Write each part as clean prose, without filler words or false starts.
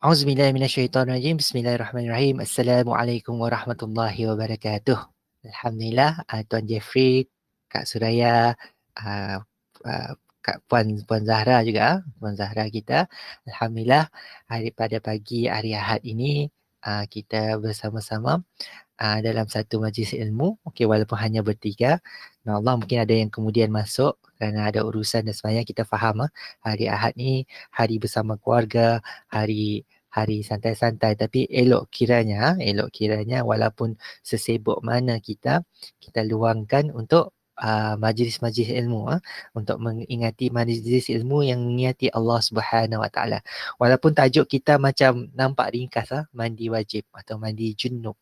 Auzubillahi minasyaitonirrajim. Bismillahirrahmanirrahim. Assalamualaikum warahmatullahi wabarakatuh. Alhamdulillah, Tuan Jeffrey, Kak Suraya, uh, uh, Puan Zahra juga, Puan Zahra kita. Alhamdulillah, pada pagi hari Ahad ini kita bersama-sama dalam satu majlis ilmu. Okey, walaupun hanya bertiga. Allah mungkin ada yang kemudian masuk kerana ada urusan dan sebagainya. Kita faham hari Ahad ni hari bersama keluarga, hari hari santai-santai, tapi elok kiranya walaupun sesibuk mana kita luangkan untuk majlis-majlis ilmu, untuk mengingati majlis ilmu yang mengingati Allah Subhanahu Wa Taala. Walaupun tajuk kita macam nampak ringkas, mandi wajib atau mandi junub,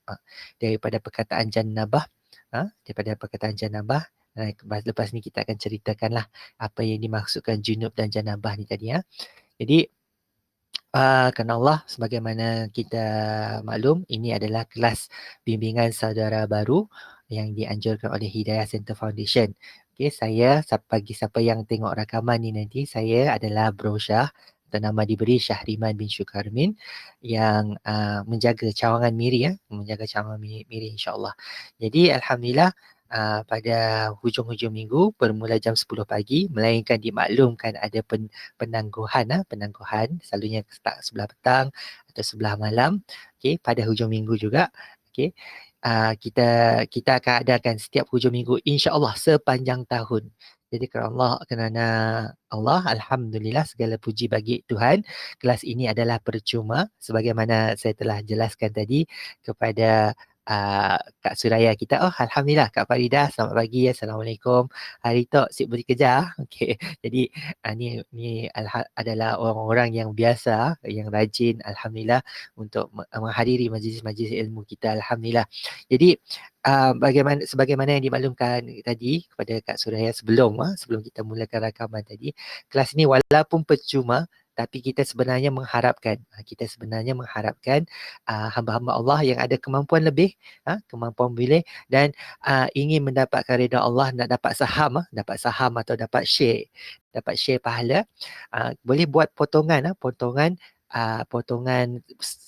daripada perkataan janabah, daripada perkataan janabah. Lepas ni kita akan ceritakanlah apa yang dimaksudkan junub dan janabah ni tadi. Jadi kerana Allah, sebagaimana kita maklum, ini adalah kelas bimbingan saudara baru yang dianjurkan oleh Hidayah Center Foundation. Okey, saya bagi siapa yang tengok rakaman ni nanti, saya adalah Bro Syah, atau nama diberi Syahriman bin Syukarmin, yang menjaga cawangan Miri, menjaga cawangan Miri, insya-Allah. Jadi alhamdulillah, pada hujung-hujung minggu bermula jam 10 pagi, melainkan dimaklumkan ada penangguhan selalunya start sebelah petang atau sebelah malam. Okey, pada hujung minggu juga. Okey, kita akan adakan setiap hujung minggu, insya-Allah sepanjang tahun. Jadi kerana Allah, alhamdulillah, segala puji bagi Tuhan. Kelas ini adalah percuma sebagaimana saya telah jelaskan tadi kepada Kak Suraya kita. Oh, alhamdulillah, Kak Farida, selamat pagi. Assalamualaikum. Hari tu sip bekerja. Okey. Jadi ni adalah orang-orang yang biasa, yang rajin, alhamdulillah, untuk menghadiri majlis-majlis ilmu kita, alhamdulillah. Jadi sebagaimana yang dimaklumkan tadi kepada Kak Suraya sebelum kita mulakan rakaman tadi, kelas ni walaupun percuma, tapi kita sebenarnya mengharapkan hamba-hamba Allah yang ada kemampuan lebih, kemampuan boleh, dan ingin mendapatkan redha Allah, nak dapat saham atau dapat share pahala, boleh buat potongan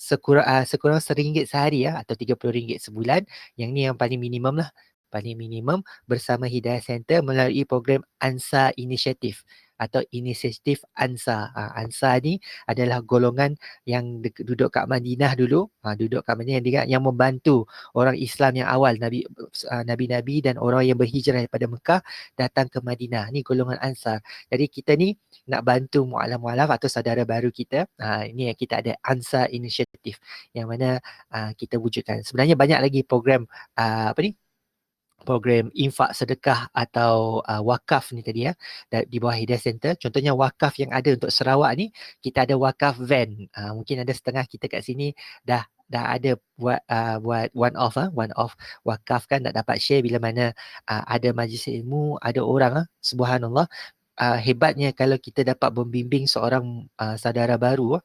sekurang RM1 sehari, atau RM30 sebulan. Yang ni yang paling minimum bersama Hidayah Center melalui program ANSA Initiative atau inisiatif ANSA. ANSA ni adalah golongan yang duduk kat Madinah dulu, duduk kat Madinah, yang membantu orang Islam yang awal, nabi-nabi dan orang yang berhijrah daripada Mekah datang ke Madinah. Ni golongan Ansar. Jadi kita ni nak bantu mualaf-mualaf atau saudara baru kita. Ini yang kita ada ANSA Initiative yang mana kita wujudkan. Sebenarnya banyak lagi program program infak sedekah atau wakaf ni tadi, di bawah Hidayah Center. Contohnya wakaf yang ada untuk Sarawak ni, kita ada wakaf van. Mungkin ada setengah kita kat sini dah ada buat one off wakaf, kan nak dapat share bila mana ada majlis ilmu, ada orang, subhanallah. Hebatnya kalau kita dapat membimbing seorang saudara baru,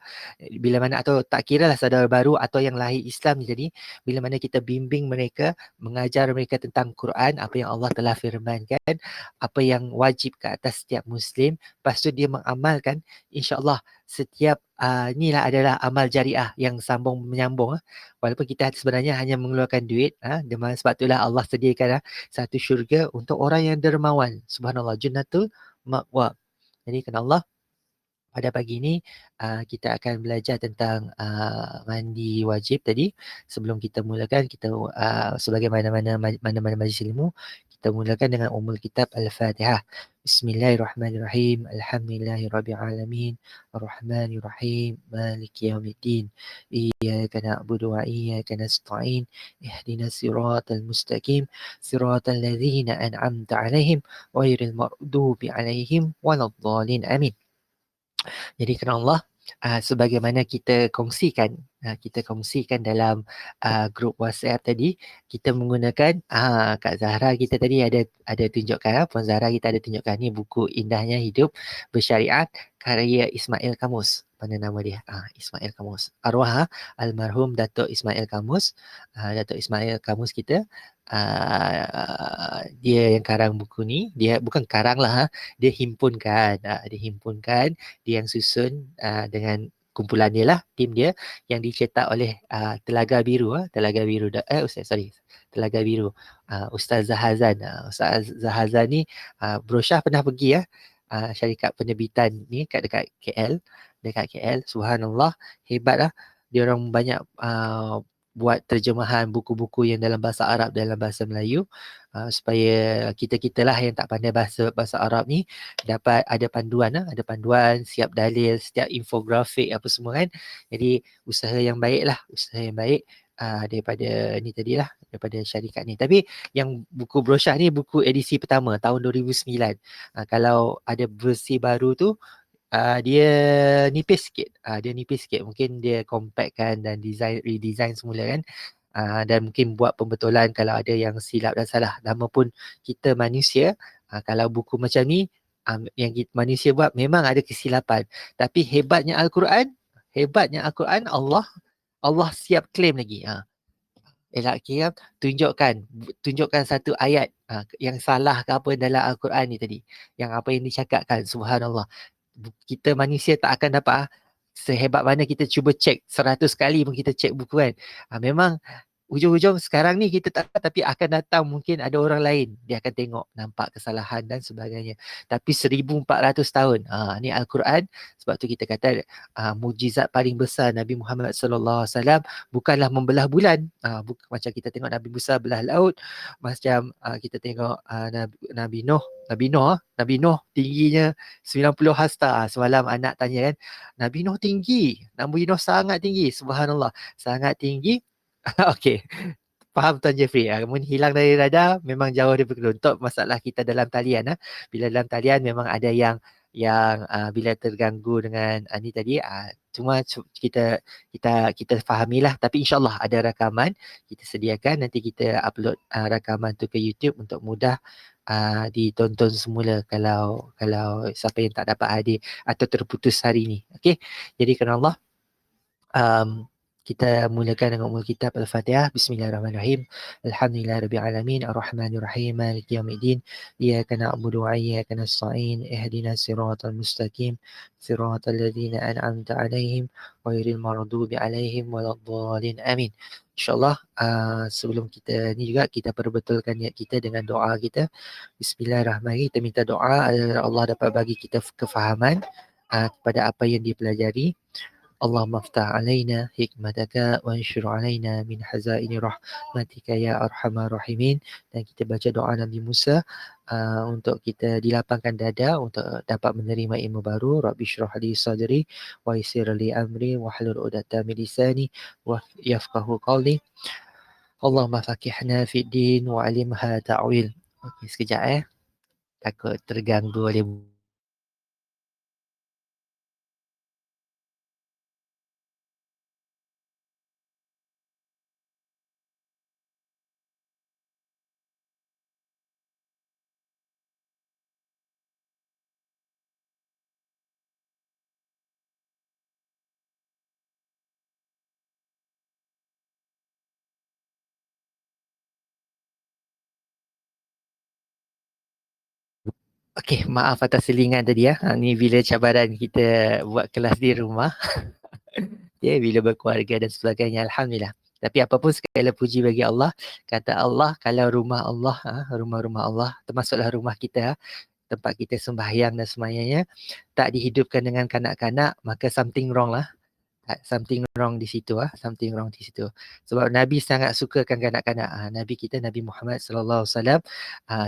bila mana, atau tak kira lah saudara baru atau yang lahir Islam ni, jadi bila mana kita bimbing mereka, mengajar mereka tentang Quran, apa yang Allah telah firmankan, apa yang wajib ke atas setiap Muslim, lepas tu dia mengamalkan, insya-Allah setiap inilah adalah amal jariah yang sambung menyambung. Walaupun kita sebenarnya hanya mengeluarkan duit, sebab itulah Allah sediakan satu syurga untuk orang yang dermawan. Subhanallah, jannatul ma'wa. Jadi kerana Allah, pada pagi ini kita akan belajar tentang mandi wajib tadi. Sebelum kita mulakan, kita sebagaimana mana majlis ilmu, kita mulakan dengan ummul kitab Al-Fatihah. Bismillahirrahmanirrahim. Alhamdulillahirabbil alamin. Arrahmanirrahim. Maliki yaumiddin. Iyyaka na'budu wa iyyaka nasta'in. Ihdinas siratal mustaqim. Siratal ladzina an'amta 'alaihim ghairil maghdubi 'alaihim waladdallin. Amin. Jadi kerana Allah, sebagaimana kita kongsikan dalam grup WhatsApp tadi, kita menggunakan Kak Zahra kita tadi ada tunjukkan, Puan Zahra kita ada tunjukkan ni buku Indahnya Hidup Bersyariat karya Ismail Kamus. Mana nama dia? Ismail Kamus. Arwah almarhum Datuk Ismail Kamus. Datuk Ismail Kamus kita, dia yang karang buku ni. Dia bukan karang lah, dia himpunkan, dia yang susun dengan kumpulan dia lah, tim dia yang dicetak oleh Telaga Biru, Telaga Biru, Ustaz, sorry, Telaga Biru, Ustaz Zahazan. Ustaz Zahazan ni Brosyah pernah pergi syarikat penerbitan ni dekat KL, subhanallah, hebat lah. Dia orang banyak buat terjemahan buku-buku yang dalam bahasa Arab, dalam bahasa Melayu, supaya kita-kita lah yang tak pandai bahasa Arab ni dapat ada panduan, siap dalil, setiap infografik apa semua kan. Jadi usaha yang baik lah, daripada ni tadi lah, daripada syarikat ni. Tapi yang buku Brosyah ni buku edisi pertama tahun 2009. Kalau ada versi baru tu, dia nipis sikit. Dia nipis sikit. Mungkin dia compactkan dan redesign semula kan. Dan mungkin buat pembetulan kalau ada yang silap dan salah. Nama pun kita manusia. Kalau buku macam ni, yang kita manusia buat memang ada kesilapan. Tapi hebatnya Al-Quran, Allah siap claim lagi. Elak kira tunjukkan satu ayat yang salah ke apa dalam Al-Quran ni tadi. Yang apa yang dicakapkan, subhanallah. Kita manusia tak akan dapat sehebat mana kita cuba cek 100 kali pun kita cek buku kan. Memang ujung-ujung sekarang ni kita tak tahu, tapi akan datang mungkin ada orang lain, dia akan tengok nampak kesalahan dan sebagainya. Tapi 1400 tahun ni Al-Quran. Sebab tu kita kata mujizat paling besar Nabi Muhammad sallallahu alaihi wasallam bukanlah membelah bulan, macam kita tengok Nabi Musa belah laut, macam kita tengok Nabi Nuh tingginya 90 hasta. Semalam anak tanya kan, Nabi Nuh tinggi, Nabi Nuh sangat tinggi, subhanallah, sangat tinggi. Okey, faham Tuan Jeffrey. Hilang dari radar memang jauh daripada untuk masalah kita dalam talian. Bila dalam talian memang ada yang bila terganggu dengan ni tadi, cuma kita fahamilah. Tapi insyaAllah ada rakaman kita sediakan, nanti kita upload rakaman tu ke YouTube untuk mudah ditonton semula kalau siapa yang tak dapat hadir atau terputus hari ni. Okey, jadi kerana Allah, kita mulakan dengan umul kitab Al-Fatihah. Bismillahirrahmanirrahim. Alhamdulillahirabbil alamin, arrahmanir rahim, maliki yaumiddin. Iyyaka na'budu wa iyyaka nasta'in. Ihdinas siratal mustaqim, siratal ladzina an'amta 'alaihim ghairil maghdubi 'alaihim waladdallin. Amin. InsyaAllah sebelum kita ni juga kita perbetulkan niat kita dengan doa kita. Bismillahirrahmanirrahim. Kita minta doa agar Allah dapat bagi kita kefahaman kepada apa yang dipelajari. Allahumma aftah alaina hikmataka wa anshur alaina min hazaini rahmatika ya arhamar rahimin. Dan kita baca doa Nabi Musa untuk kita dilapangkan dada untuk dapat menerima ilmu baru. Rabbi syrah li sadri wa yassir li amri wa hlul 'uqdatam min lisani wa yafqahu qawli. Allahumma faqihna fid din wa 'allimha ta'wil. Okey, sekejap takut terganggu oleh Okey, maaf atas selingan tadi ni bila cabaran kita buat kelas di rumah. Bila berkeluarga dan sebagainya, alhamdulillah. Tapi apapun segala puji bagi Allah. Kata Allah, kalau rumah Allah, rumah-rumah Allah, termasuklah rumah kita, tempat kita sembahyang dan semayanya, tak dihidupkan dengan kanak-kanak, maka something wrong lah. Something wrong di situ something wrong di situ. Sebab Nabi sangat sukakan kanak-kanak. Nabi kita, Nabi Muhammad sallallahu alaihi wasallam,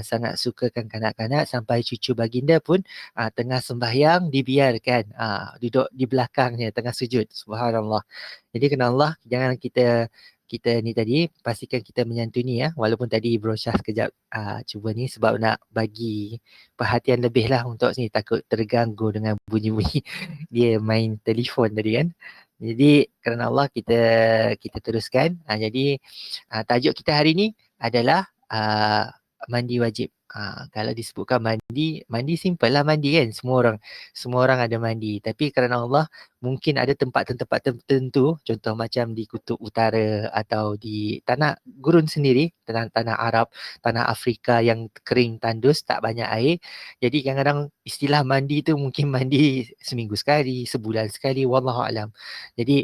sangat sukakan kanak-kanak, sampai cucu baginda pun tengah sembahyang dibiarkan duduk di belakangnya tengah sujud. Subhanallah. Jadi kena Allah, jangan kita ni tadi pastikan kita menyantuni walaupun tadi Brosyah sekejap cuba ni sebab nak bagi perhatian lebih lah untuk ni, takut terganggu dengan bunyi-bunyi dia main telefon tadi kan. Jadi kerana Allah kita teruskan. Jadi tajuk kita hari ni adalah mandi wajib. Kalau disebutkan mandi simple lah mandi kan. Semua orang ada mandi. Tapi kerana Allah, mungkin ada tempat-tempat tertentu, contoh macam di Kutub Utara atau di tanah gurun sendiri, tanah Arab, tanah Afrika yang kering tandus, tak banyak air. Jadi kadang-kadang istilah mandi tu mungkin mandi seminggu sekali, sebulan sekali, wallahualam. Jadi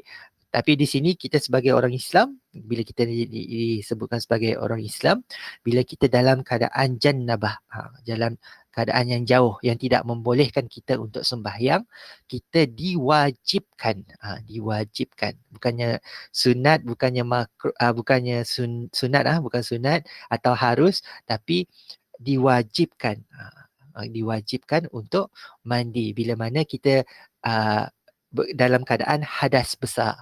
tapi di sini kita sebagai orang Islam, bila kita disebutkan sebagai orang Islam, bila kita dalam keadaan jannabah, dalam keadaan yang jauh yang tidak membolehkan kita untuk sembahyang, kita diwajibkan, diwajibkan, bukannya sunat, bukannya bukannya sunat, bukan sunat atau harus, tapi diwajibkan, diwajibkan untuk mandi bila mana kita uh, dalam keadaan hadas besar,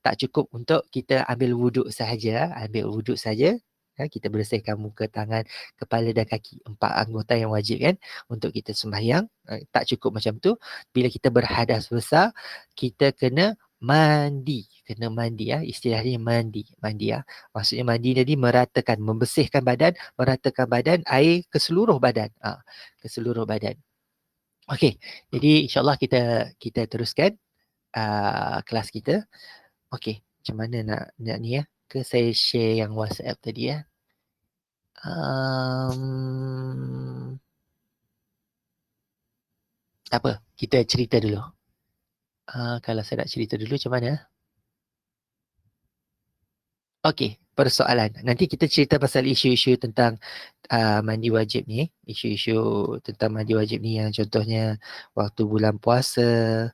tak cukup untuk kita ambil wuduk sahaja, kita bersihkan muka, tangan, kepala dan kaki, 4 anggota yang wajib kan untuk kita sembahyang. Tak cukup macam tu, bila kita berhadas besar, kita kena mandi, istilahnya mandi, maksudnya mandi tadi meratakan, membersihkan badan, meratakan badan, air ke seluruh badan, ke seluruh badan. Okey, jadi insyaAllah kita teruskan kelas kita. Okey, macam mana nak ni ya? Ke saya share yang WhatsApp tadi ya. Tak apa, kita cerita dulu. Kalau saya nak cerita dulu macam mana? Okey, persoalan. Nanti kita cerita pasal isu-isu tentang mandi wajib ni. Isu-isu tentang mandi wajib ni yang contohnya waktu bulan puasa,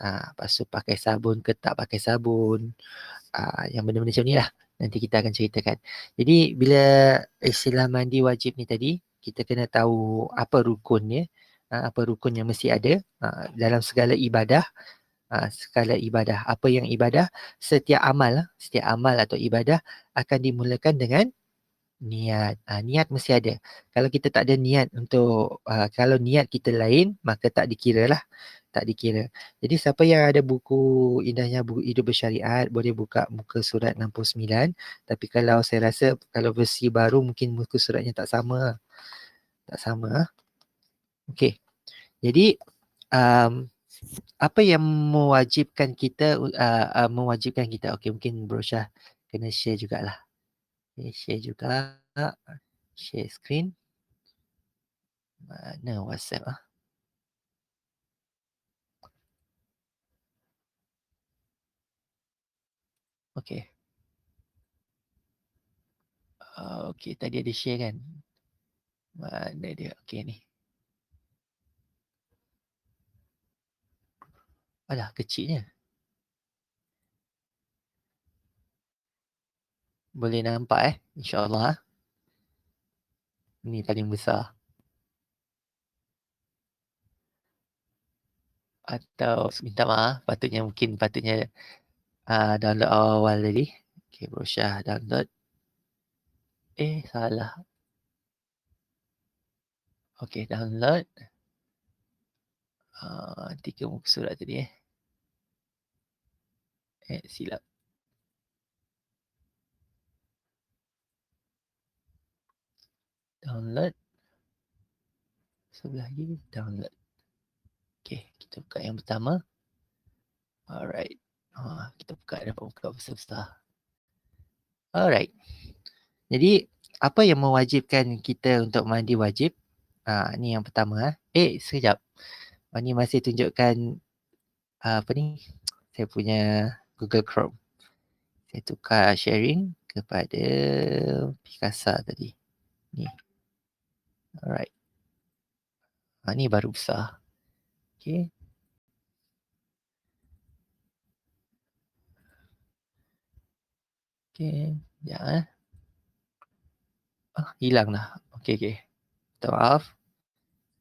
lepas tu pakai sabun ke tak pakai sabun, yang benda-benda macam ni lah. Nanti kita akan ceritakan. Jadi bila istilah mandi wajib ni tadi, kita kena tahu apa rukunnya, apa rukun yang mesti ada dalam segala ibadah. Segala ibadah. Apa yang ibadah? Setiap amal atau ibadah akan dimulakan dengan niat. Niat mesti ada. Kalau kita tak ada niat untuk, kalau niat kita lain, maka tak dikira lah. Tak dikira. Jadi siapa yang ada buku Indahnya Hidup Bersyariat, boleh buka muka surat 69. Tapi kalau saya rasa, kalau versi baru mungkin muka suratnya tak sama. Tak sama. Okey. Jadi, apa yang mewajibkan kita, okey, mungkin Bro Syah kena share jugalah. Okay, share juga. Share screen. Mana WhatsApp Okey. Okey, tadi ada share kan? Mana dia? Okey ni. Alah, kecilnya. Boleh nampak InsyaAllah. Ni paling besar. Atau minta maaf, patutnya download awal tadi. Okey, Bro Syah download. Salah. Okey, download. 3 muka surat tadi silap. Download. Sebelah lagi download. Okey, kita buka yang pertama. Alright. Kita dapat buka besar-besar. Alright. Jadi, apa yang mewajibkan kita untuk mandi wajib? Ni yang pertama. Sekejap. Ni masih tunjukkan apa ni? Saya punya Google Chrome. Saya tukar sharing kepada Picasa tadi. Ni. Alright. Ni baru besar. Okay. Okay. Sekejap hilang lah. Okay. Minta maaf.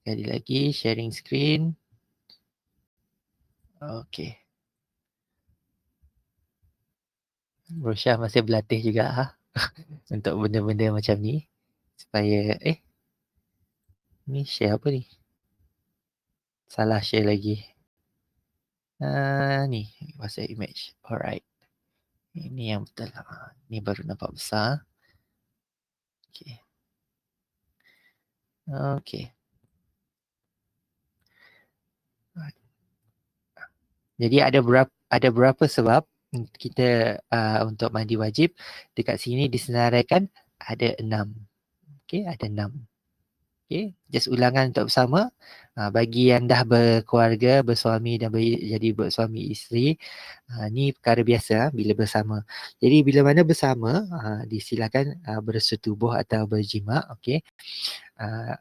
Sekali lagi sharing screen. Okay. Bro Syah masih berlatih juga untuk benda-benda macam ni. Supaya ni share apa ni? Salah share lagi. Ni WhatsApp image. Alright. Ini yang betul. Ni baru nampak besar. Okay. Okey. Jadi ada berapa sebab kita untuk mandi wajib. Dekat sini disenaraikan ada 6. Okey, ada 6. Okey, just ulangan untuk bersama. Bagi yang dah berkeluarga, bersuami dan jadi bersuami isteri, ni perkara biasa bila bersama. Jadi bila mana bersama, disilakan bersetubuh atau berjima, okey.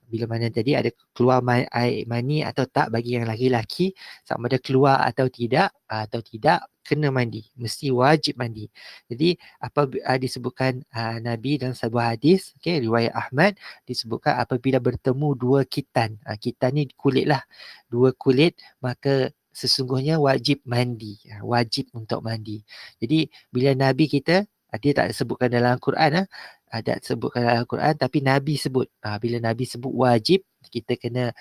Bila mana tadi ada keluar air mani atau tak bagi yang laki-laki, sama ada keluar atau tidak kena mandi, mesti wajib mandi. Jadi apa disebutkan Nabi dalam sebuah hadis, okey, riwayat Ahmad, disebutkan apabila bertemu dua khitan, khitan ni kulit lah, dua kulit, maka sesungguhnya wajib mandi, wajib untuk mandi. Jadi bila Nabi kita, dia tak sebutkan dalam Al-Quran, ada sebutkan dalam Al-Quran, tapi Nabi sebut. Bila Nabi sebut wajib, kita kena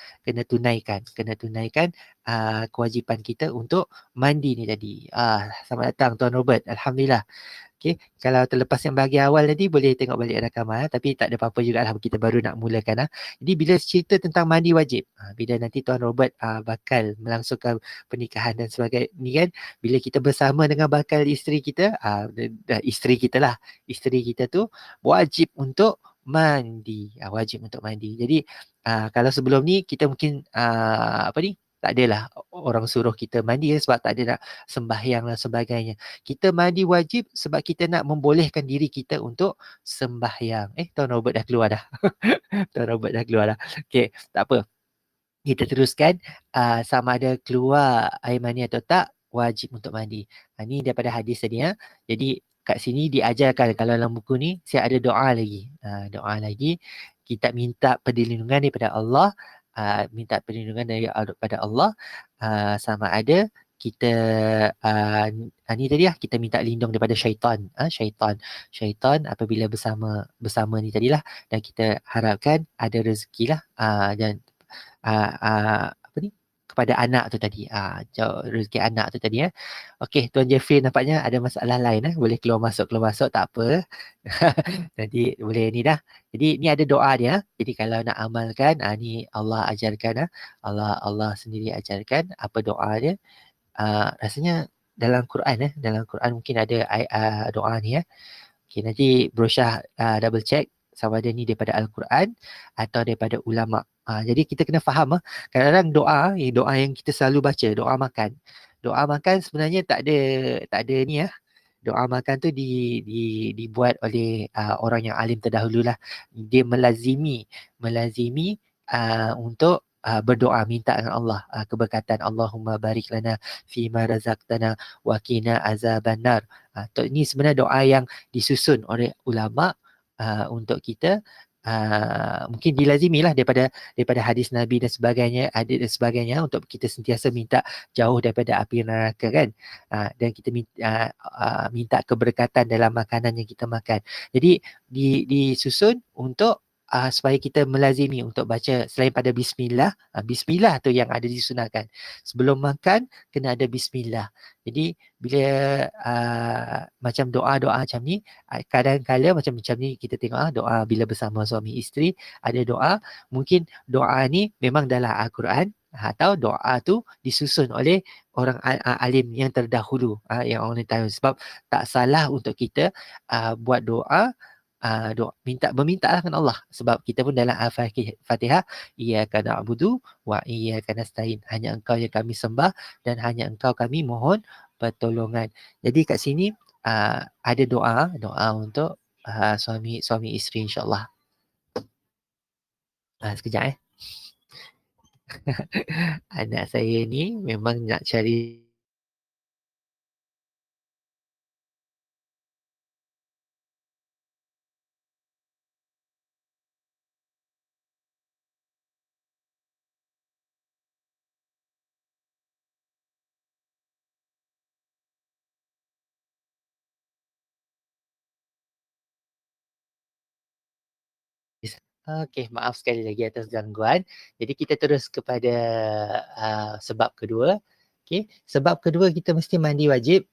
tunaikan kewajipan kita untuk mandi ni tadi. Selamat datang Tuan Robert. Alhamdulillah. Okey, kalau terlepas yang bahagian awal tadi boleh tengok balik rakaman, tapi tak ada apa-apa jugalah, kita baru nak mulakan. Jadi bila cerita tentang mandi wajib, bila nanti Tuan Robert bakal melangsungkan pernikahan dan sebagainya ni kan, bila kita bersama dengan bakal isteri kita, isteri kita lah, isteri kita tu wajib untuk mandi, wajib untuk mandi. Jadi kalau sebelum ni kita mungkin apa ni, tak adalah orang suruh kita mandi sebab tak ada nak sembahyang dan sebagainya. Kita mandi wajib sebab kita nak membolehkan diri kita untuk sembahyang. Tuan Robert dah keluar dah. Tuan Robert dah keluar dah. Okey, tak apa. Kita teruskan, sama ada keluar air mani atau tak, wajib untuk mandi. Ni daripada hadis tadi. Jadi kat sini diajarkan, kalau dalam buku ni saya ada doa lagi. Doa lagi, kita minta perlindungan daripada Allah, minta perlindungan daripada Allah, sama ada kita ni tadi lah, kita minta lindung daripada syaitan. Syaitan apabila bersama ni tadilah, dan kita harapkan ada rezeki lah, dan apa ni, kepada anak tu tadi, rezeki anak tu tadi. Okey, Tuan Jeffrey nampaknya ada masalah lain, boleh keluar masuk tak apa. Nanti boleh ni dah. Jadi ni ada doa dia. Jadi kalau nak amalkan, ni Allah ajarkan, Allah sendiri ajarkan apa doa dia. Rasanya dalam Quran, dalam Quran mungkin ada doa ni. Okay, nanti Bro Syah double check sama ada ni daripada Al-Quran atau daripada ulama. Jadi kita kena faham, kadang-kadang doa yang kita selalu baca, doa makan. Doa makan sebenarnya tak ada ni. Doa makan tu dibuat oleh orang yang alim terdahululah. Dia melazimi untuk berdoa, minta dengan Allah keberkatan. Allahumma barik lana fima razaqtana wa qina azabannar. Ini sebenarnya doa yang disusun oleh ulama untuk kita. Mungkin dilazimilah daripada hadis Nabi dan sebagainya, untuk kita sentiasa minta jauh daripada api neraka kan. Dan kita minta keberkatan dalam makanan yang kita makan. Jadi disusun untuk supaya kita melazimi untuk baca selain pada bismillah. Bismillah tu yang ada disunahkan. Sebelum makan kena ada bismillah. Jadi bila macam doa-doa macam ni, kadang-kadang macam ni kita tengok doa bila bersama suami isteri, ada doa, mungkin doa ni memang dalam Al-Quran, atau doa tu disusun oleh orang alim yang terdahulu, yang orang tahu. Sebab tak salah untuk kita buat doa, meminta lah dengan Allah, sebab kita pun dalam Al-Fatihah, iyyaka na'budu wa iyyaka nasta'in, hanya engkau yang kami sembah dan hanya engkau kami mohon pertolongan. Jadi kat sini ada doa untuk suami isteri, insya-Allah. Sekejap anak saya ni memang nak cari. Okey, maaf sekali lagi atas gangguan. Jadi kita terus kepada sebab kedua. Okey, sebab kedua kita mesti mandi wajib,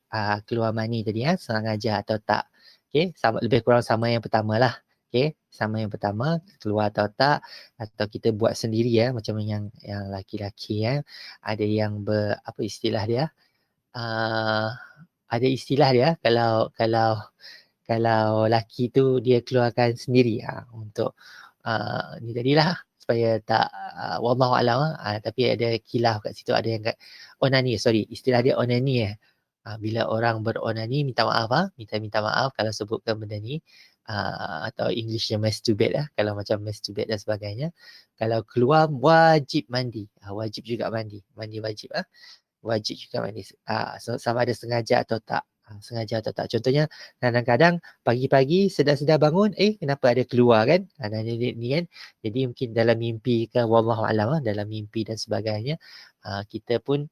keluar mani tadi sengaja atau tak. Okey, sama lebih kurang sama yang pertama lah. Okey, sama yang pertama, keluar atau tak, atau kita buat sendiri ya, macam yang laki-laki ya. Ada yang apa istilah dia? Uh, ada istilah dia kalau laki tu dia keluarkan sendiri untuk ni tadilah supaya tak wallahu alam tapi ada khilaf kat situ, ada yang kat onani, sorry, istilah dia onani bila orang beronani minta maaf minta maaf kalau sebutkan benda ni, atau Englishnya masturbate kalau macam masturbate dan sebagainya. Kalau keluar wajib mandi, wajib juga mandi wajib wajib juga mandi. Sama ada sengaja atau tak. Sengaja atau tak. Contohnya kadang-kadang pagi-pagi sedar-sedar bangun, kenapa ada keluar kan? Ni kan. Jadi mungkin dalam mimpi ke wallahu alam dalam mimpi dan sebagainya, kita pun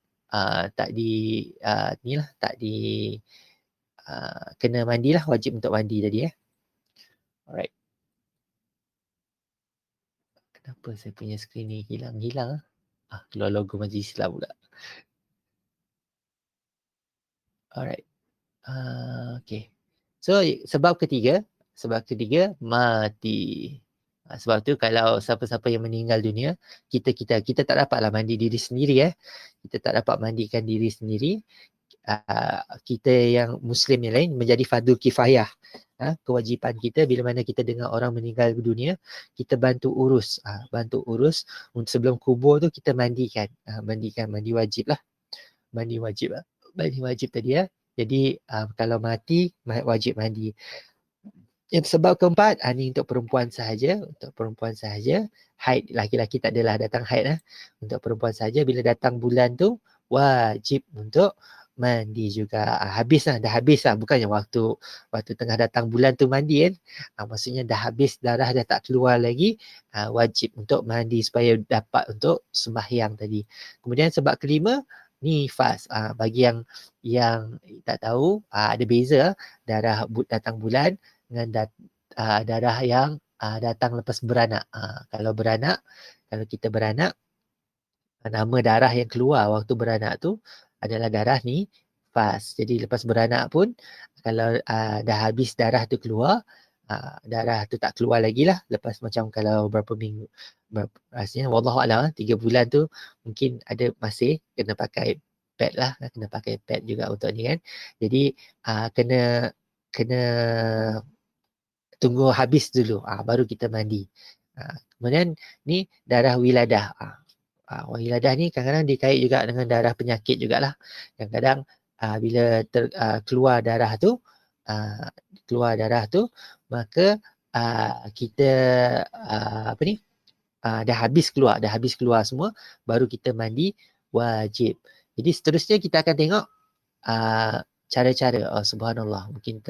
tak di ni lah, tak di kena mandilah, wajib untuk mandi tadi Alright. Kenapa saya punya skrin ni hilang-hilang keluar logo Majlis Islam pula. Alright. Okay. So sebab ketiga mati. Sebab tu kalau siapa-siapa yang meninggal dunia, kita tak dapatlah mandi diri sendiri Kita tak dapat mandikan diri sendiri. Kita yang Muslim yang lain menjadi fardhu kifayah. Kewajipan kita bila mana kita dengar orang meninggal dunia, kita bantu urus. Bantu urus sebelum kubur tu kita mandikan. Mandi wajib lah. Mandi wajib tadi Jadi kalau mati wajib mandi. Yang sebab keempat, ni untuk perempuan sahaja. Untuk perempuan sahaja. Haid, laki-laki tak adalah datang haid Untuk perempuan sahaja, bila datang bulan tu, wajib untuk mandi juga. Dah habis Bukannya waktu tengah datang bulan tu mandi kan. Maksudnya dah habis, darah dah tak keluar lagi. Wajib untuk mandi supaya dapat untuk sembahyang tadi. Kemudian sebab kelima, nifas. Bagi yang tak tahu, ada beza darah datang bulan dengan darah yang datang lepas beranak. Kalau kita beranak, nama darah yang keluar waktu beranak tu adalah darah nifas. Jadi lepas beranak pun, kalau dah habis darah tu keluar, darah tu tak keluar lagi lah. Lepas macam kalau berapa minggu, rasanya wallahualam 3 bulan tu mungkin ada masih kena pakai pad lah. Kena pakai pad juga untuk ni kan. Jadi kena tunggu habis dulu baru kita mandi. Kemudian ni darah wiladah. Wiladah ni kadang-kadang dikait juga dengan darah penyakit jugalah. Kadang-kadang bila keluar darah tu maka kita dah habis keluar semua, baru kita mandi wajib. Jadi seterusnya kita akan tengok cara-cara. Subhanallah, mungkin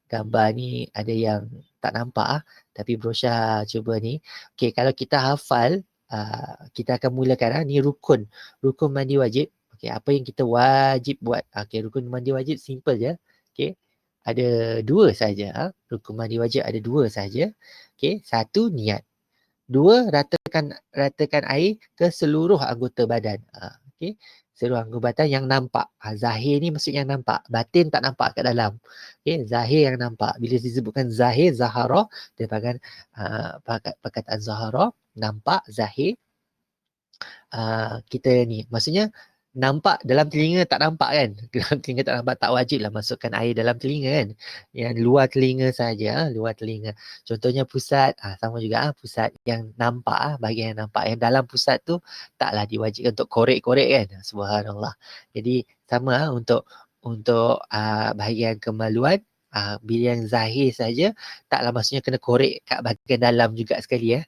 gambar ni ada yang tak nampak tapi Bro Syah cuba ni. Okey, kalau kita hafal, kita akan mulakan ni rukun mandi wajib. Okey, apa yang kita wajib buat. Okey, rukun mandi wajib simple je. Okey, ada 2 saja. Rukun mandi wajib ada 2 saja. Okey, 1 niat. 2, ratakan air ke seluruh anggota badan. Okey, seluruh anggota badan yang nampak. Zahir ni maksudnya yang nampak. Batin tak nampak kat dalam. Okey, zahir yang nampak. Bila disebutkan zahir, zahara, dia pakai perkataan zahara, nampak, zahir. Kita ni, maksudnya nampak dalam telinga tak nampak kan. Dalam telinga tak nampak, tak wajib lah masukkan air dalam telinga kan. Yang luar telinga saja, luar telinga. Contohnya pusat, sama juga pusat yang nampak, bahagian yang nampak. Yang dalam pusat tu taklah diwajibkan untuk korek-korek kan. Subhanallah. Jadi sama untuk bahagian kemaluan, bila yang zahir saja, taklah maksudnya kena korek kat bahagian dalam juga sekali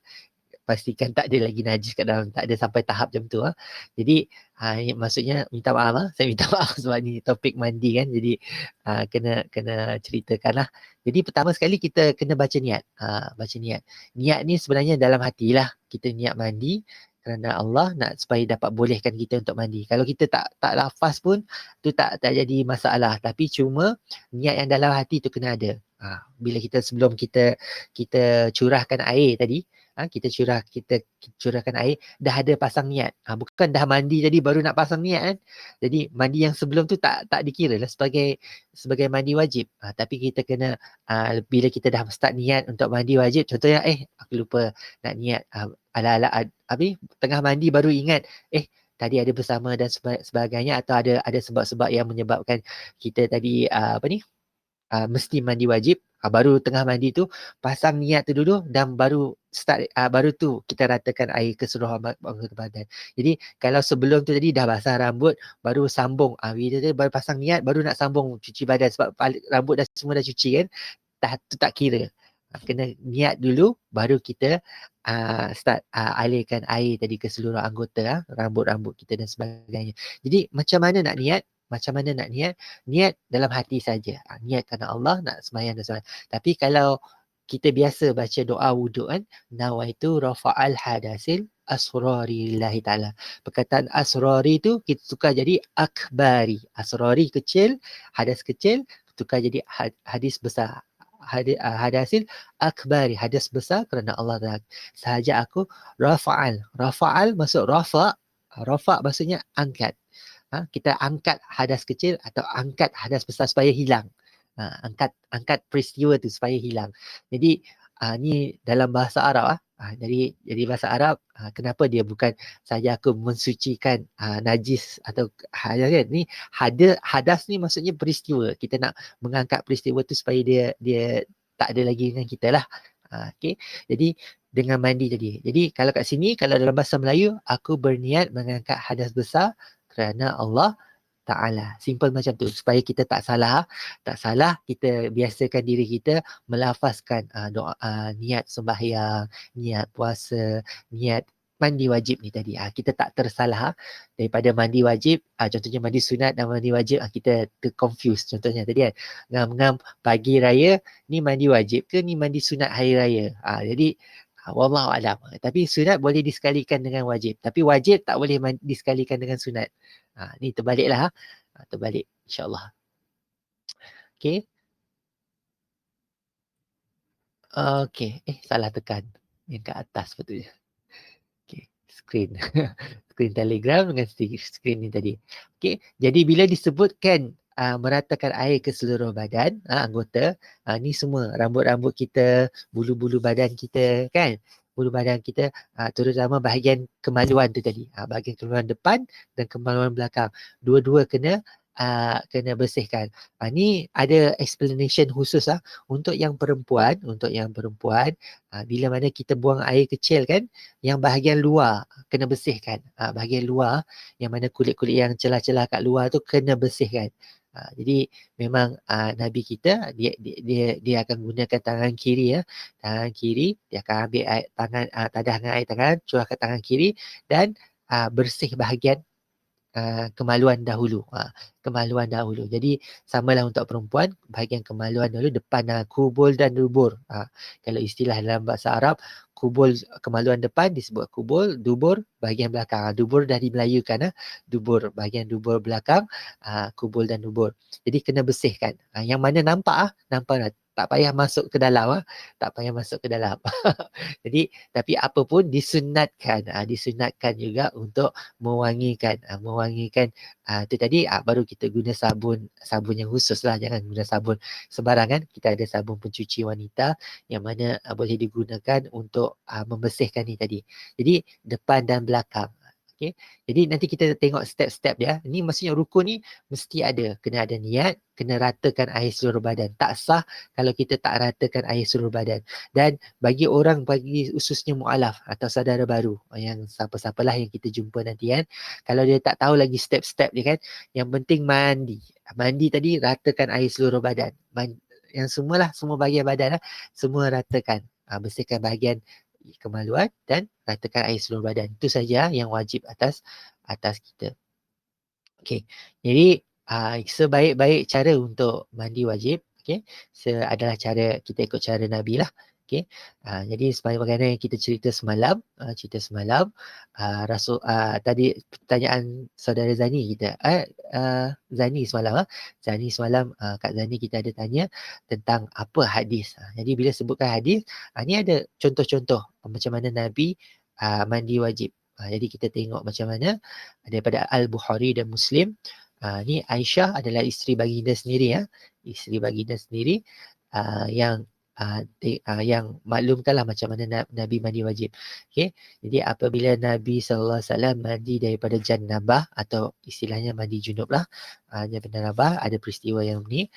pastikan tak ada lagi najis kat dalam, tak ada sampai tahap macam tu Jadi maksudnya minta maaf saya minta maaf sebab ni topik mandi kan, jadi kena ceritakan lah. Jadi pertama sekali kita kena baca niat. Niat ni sebenarnya dalam hatilah, kita niat mandi kerana Allah nak supaya dapat bolehkan kita untuk mandi. Kalau kita tak lafaz pun tu tak jadi masalah, tapi cuma niat yang dalam hati tu kena ada. Bila kita sebelum kita curahkan air tadi, kita curahkan air, dah ada pasang niat. Bukan dah mandi jadi baru nak pasang niat kan. Jadi mandi yang sebelum tu tak dikira lah sebagai mandi wajib. Tapi kita kena bila kita dah start niat untuk mandi wajib, contohnya aku lupa nak niat ala-ala tengah mandi baru ingat tadi ada bersama dan sebagainya, atau ada sebab-sebab yang menyebabkan kita tadi mesti mandi wajib. Baru tengah mandi tu pasang niat tu dulu dan baru start baru tu kita ratakan air ke seluruh anggota badan. Jadi kalau sebelum tu tadi dah basah rambut baru sambung bila tu baru pasang niat baru nak sambung cuci badan sebab rambut dah semua dah cuci kan, tak kira. Kena niat dulu baru kita start alirkan air tadi ke seluruh anggota rambut-rambut kita dan sebagainya. Jadi macam mana nak niat? Niat dalam hati saja. Niat kerana Allah nak sembahyang dan sebagainya. Tapi kalau kita biasa baca doa wuduk kan, nawaitu rafa'al hadasil asrari lillahi ta'ala. Perkataan asrari tu kita tukar jadi akbari. Asrari kecil, hadas kecil, tukar jadi hadis besar. Hadasil akbari, hadas besar kerana Allah Ta'ala. Sahaja aku rafa'al masuk rafa' maksudnya angkat. Kita angkat hadas kecil atau angkat hadas besar supaya hilang. Angkat peristiwa tu supaya hilang. Jadi ni dalam bahasa Arab jadi bahasa Arab kenapa dia bukan saja aku mensucikan najis atau hadas kan, ni hadas ni maksudnya peristiwa. Kita nak mengangkat peristiwa tu supaya dia tak ada lagi dengan kita lah. Okey. Jadi dengan mandi tadi. Jadi kalau kat sini kalau dalam bahasa Melayu aku berniat mengangkat hadas besar kerana Allah Ta'ala. Simple macam tu. Supaya kita tak salah. Kita biasakan diri kita melafazkan doa, niat sembahyang, niat puasa, niat mandi wajib ni tadi. Kita tak tersalah daripada mandi wajib. Contohnya mandi sunat dan mandi wajib. Kita terconfuse. Contohnya tadi kan. Ngam-ngam pagi raya, ni mandi wajib ke ni mandi sunat hari raya. Jadi wallahu alam. Tapi sunat boleh disekalikan dengan wajib. Tapi wajib tak boleh disekalikan dengan sunat. Ni terbaliklah. Terbalik insyaAllah. Okay. Okay. Salah tekan. Yang kat atas betulnya. Okay. Screen. Screen Telegram dengan screen ni tadi. Okay. Jadi bila disebutkan meratakan air ke seluruh badan, anggota, ni semua rambut-rambut kita, bulu-bulu badan kita kan. Bulu badan kita, terutama bahagian kemaluan tu tadi. Bahagian kemaluan depan dan kemaluan belakang. Dua-dua kena bersihkan. Ni ada explanation khusus untuk yang perempuan, bila mana kita buang air kecil kan, yang bahagian luar kena bersihkan. Bahagian luar yang mana kulit-kulit yang celah-celah kat luar tu kena bersihkan. Jadi memang Nabi kita dia akan gunakan tangan kiri tangan kiri dia akan ambil air, tadah dengan air tangan, curahkan tangan kiri dan bersih bahagian kemaluan dahulu. Kemaluan dahulu. Jadi samalah untuk perempuan, bahagian kemaluan dahulu, depan kubul dan dubur. Kalau istilah dalam bahasa Arab, kubul kemaluan depan disebut kubul, dubur bahagian belakang. Dubur dah dimelayukan. Dubur, bahagian dubur belakang, kubul dan dubur. Jadi kena bersihkan. Yang mana nampak nampak tak payah masuk ke dalam. Tak payah masuk ke dalam. Jadi tapi apa pun disunatkan juga untuk mewangikan tu tadi baru kita guna sabun yang khusus lah, jangan guna sabun sembarangan. Kita ada sabun pencuci wanita yang mana boleh digunakan untuk membersihkan ni tadi. Jadi depan dan belakang. Okay. Jadi nanti kita tengok step-step dia. Ni maksudnya rukun ni mesti ada. Kena ada niat, kena ratakan air seluruh badan. Tak sah kalau kita tak ratakan air seluruh badan. Dan bagi khususnya mu'alaf atau saudara baru, yang siapa-siapalah yang kita jumpa nanti kan, kalau dia tak tahu lagi step-step dia kan, yang penting mandi. Mandi tadi ratakan air seluruh badan. Yang semua bahagian badan semua ratakan. Bersihkan bahagian kemaluan dan ratakan air seluruh badan. Itu saja yang wajib atas kita. Okey. Jadi sebaik-baik cara untuk mandi wajib, okey, adalah cara kita ikut cara Nabi lah. Okey. Jadi sebagaimana yang kita cerita semalam, Rasul tadi pertanyaan saudara Zani kita. Zani semalam Zani semalam, Kak Zani kita ada tanya tentang apa hadis. Jadi bila sebutkan hadis, ni ada contoh-contoh macam mana Nabi mandi wajib. Jadi kita tengok macam mana daripada Al-Bukhari dan Muslim. Ni Aisyah adalah isteri baginda sendiri isteri baginda sendiri yang yang maklumkanlah macam mana Nabi mandi wajib. Okey. Jadi apabila Nabi sallallahu alaihi wasallam mandi daripada janabah atau istilahnya mandi junub lah. Janabah ada peristiwa yang ni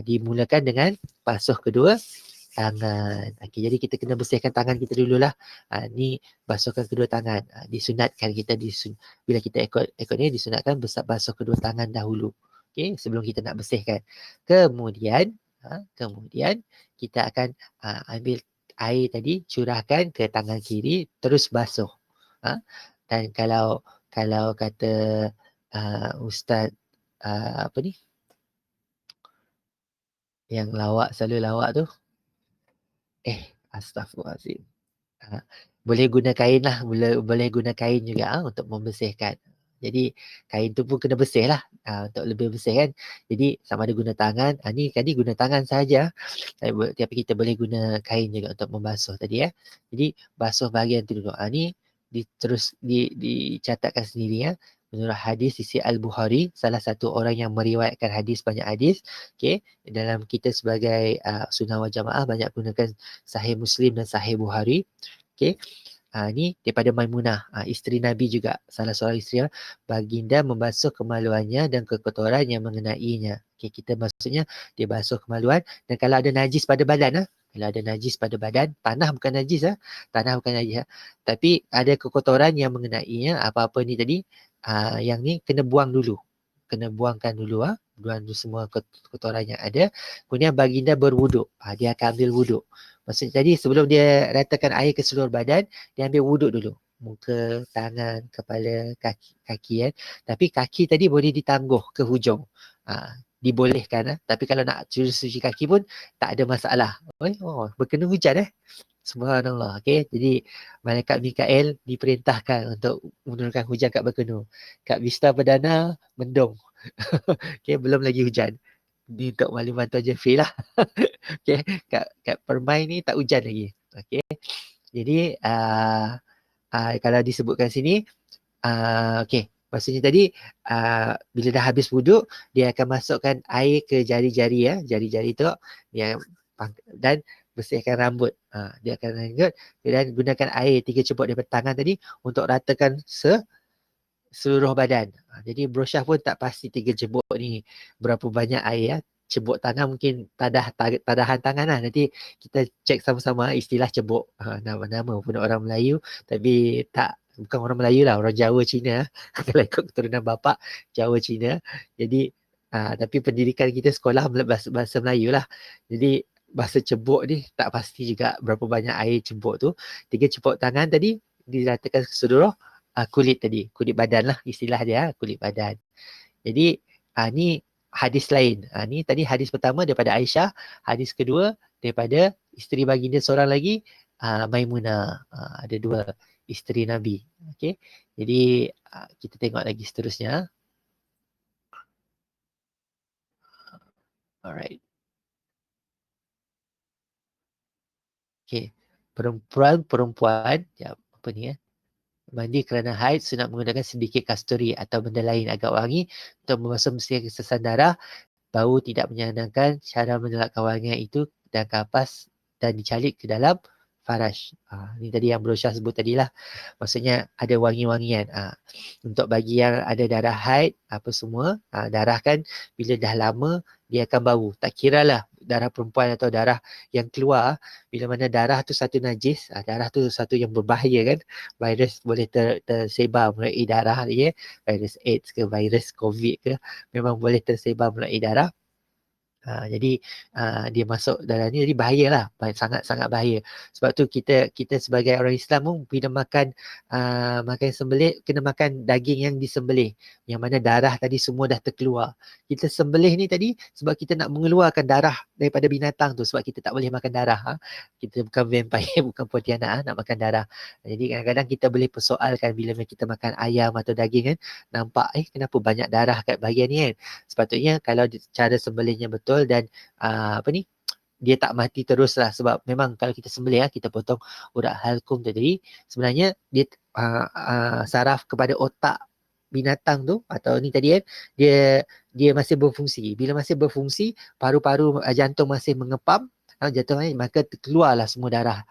dimulakan dengan basuh kedua tangan. Okey, jadi kita kena bersihkan tangan kita dululah. Ni basuhkan kedua tangan. Disunatkan kita bila kita ikut ni disunatkan basuh kedua tangan dahulu. Okey, sebelum kita nak bersihkan. Kemudian kita akan ambil air tadi, curahkan ke tangan kiri, terus basuh. Dan kalau kata Ustaz apa ni? Yang selalu lawak tu. Astaghfirullahaladzim. Boleh guna kain lah, boleh guna kain juga untuk membersihkan. Jadi kain tu pun kena bersih lah untuk lebih bersih kan. Jadi sama ada guna tangan, ni tadi guna tangan saja. Tapi kita boleh guna kain juga untuk membasuh tadi Jadi basuh bahagian tu dulu. Ni terus dicatatkan sendiri menurut hadis sisi Al-Bukhari, salah satu orang yang meriwayatkan hadis, banyak hadis. Okey, dalam kita sebagai sunnah wal jamaah banyak gunakan Sahih Muslim dan Sahih Bukhari. Okey. Ni daripada Maimunah, isteri Nabi juga, salah seorang isteri baginda membasuh kemaluannya dan kekotoran yang mengenainya. Okey, kita maksudnya dia basuh kemaluan, dan kalau ada najis pada badan kalau ada najis pada badan, tanah bukan najis tanah bukan najis tapi ada kekotoran yang mengenainya, apa-apa ni tadi, yang ni kena buang dulu. Kena buangkan dulu buang dulu semua kotoran yang ada. Kemudian baginda berwuduk. Dia akan ambil wuduk. Maksudnya tadi sebelum dia ratakan air ke seluruh badan, dia ambil wuduk dulu. Muka, tangan, kepala, kaki Tapi kaki tadi boleh ditangguh ke hujung. Dibolehkan Tapi kalau nak cuci kaki pun tak ada masalah. Berkena hujan Subhanallah. Okey, jadi malaikat Mikael diperintahkan untuk menurunkan hujan kat Berkenu. Kat Vista Perdana mendung. Okey, belum lagi hujan. Ni untuk makluman Tuan Jeffrey lah. Okey, kat Permai ni tak hujan lagi. Okey. Jadi kalau disebutkan sini okey, maksudnya tadi bila dah habis wuduk, dia akan masukkan air ke jari-jari jari-jari tu dia dan bersihkan rambut. Dia akan rambut dan gunakan air 3 cebok daripada tangan tadi untuk ratakan seluruh badan. Jadi brosyah pun tak pasti 3 cebok ni berapa banyak air Cebok tangan mungkin tadahan tangan lah. Nanti kita cek sama-sama istilah cebok. Nama-nama pun orang Melayu tapi bukan orang Melayu lah, orang Jawa Cina. Kalau ikut keturunan bapa Jawa Cina. Jadi tapi pendidikan kita sekolah bahasa Melayu lah. Jadi bahasa cebok ni tak pasti juga berapa banyak air cebok tu. 3 cebok tangan tadi diratakan ke seluruh kulit tadi. Kulit badan lah istilah dia, kulit badan. Jadi ni hadis lain. Ni tadi hadis pertama daripada Aisyah. Hadis kedua daripada isteri baginda seorang lagi, Maimunah. Ada 2 isteri Nabi. Okey. Jadi kita tengok lagi seterusnya. Alright. Okey. Perempuan, apa ni mandi kerana haid sunat menggunakan sedikit kasturi atau benda lain agak wangi untuk membasuh kesesan darah. Bau tidak menyenangkan, cara mengelakkan wangian itu dan kapas dan dicalik ke dalam farash. Ni tadi yang brosyah sebut tadilah. Maksudnya ada wangi-wangian. Untuk bagi yang ada darah haid, apa semua, darah kan bila dah lama, dia akan bau. Tak kiralah darah perempuan atau darah yang keluar. Bila mana darah tu satu najis, darah tu satu yang berbahaya kan. Virus boleh tersebar melalui darah dia. Virus AIDS ke, virus COVID ke, memang boleh tersebar melalui darah. Jadi dia masuk dalam ni, jadi bahayalah, sangat-sangat bahaya. Sebab tu kita sebagai orang Islam pun bila makan sembelih, kena makan daging yang disembelih, yang mana darah tadi semua dah terkeluar. Kita sembelih ni tadi sebab kita nak mengeluarkan darah daripada binatang tu, sebab kita tak boleh makan darah. Kita bukan vampire, bukan pontianak nak makan darah. Jadi kadang-kadang kita boleh persoalkan bila kita makan ayam atau daging kan, nampak kenapa banyak darah kat bahagian ni kan. Sepatutnya kalau cara sembelihnya betul dan dia tak mati terus lah, sebab memang kalau kita sembelih kita potong urat halkum tadi, sebenarnya dia saraf kepada otak binatang tu atau ni tadi kan, dia masih berfungsi. Bila masih berfungsi, paru-paru jantung masih mengepam, jantung maka keluarlah semua darah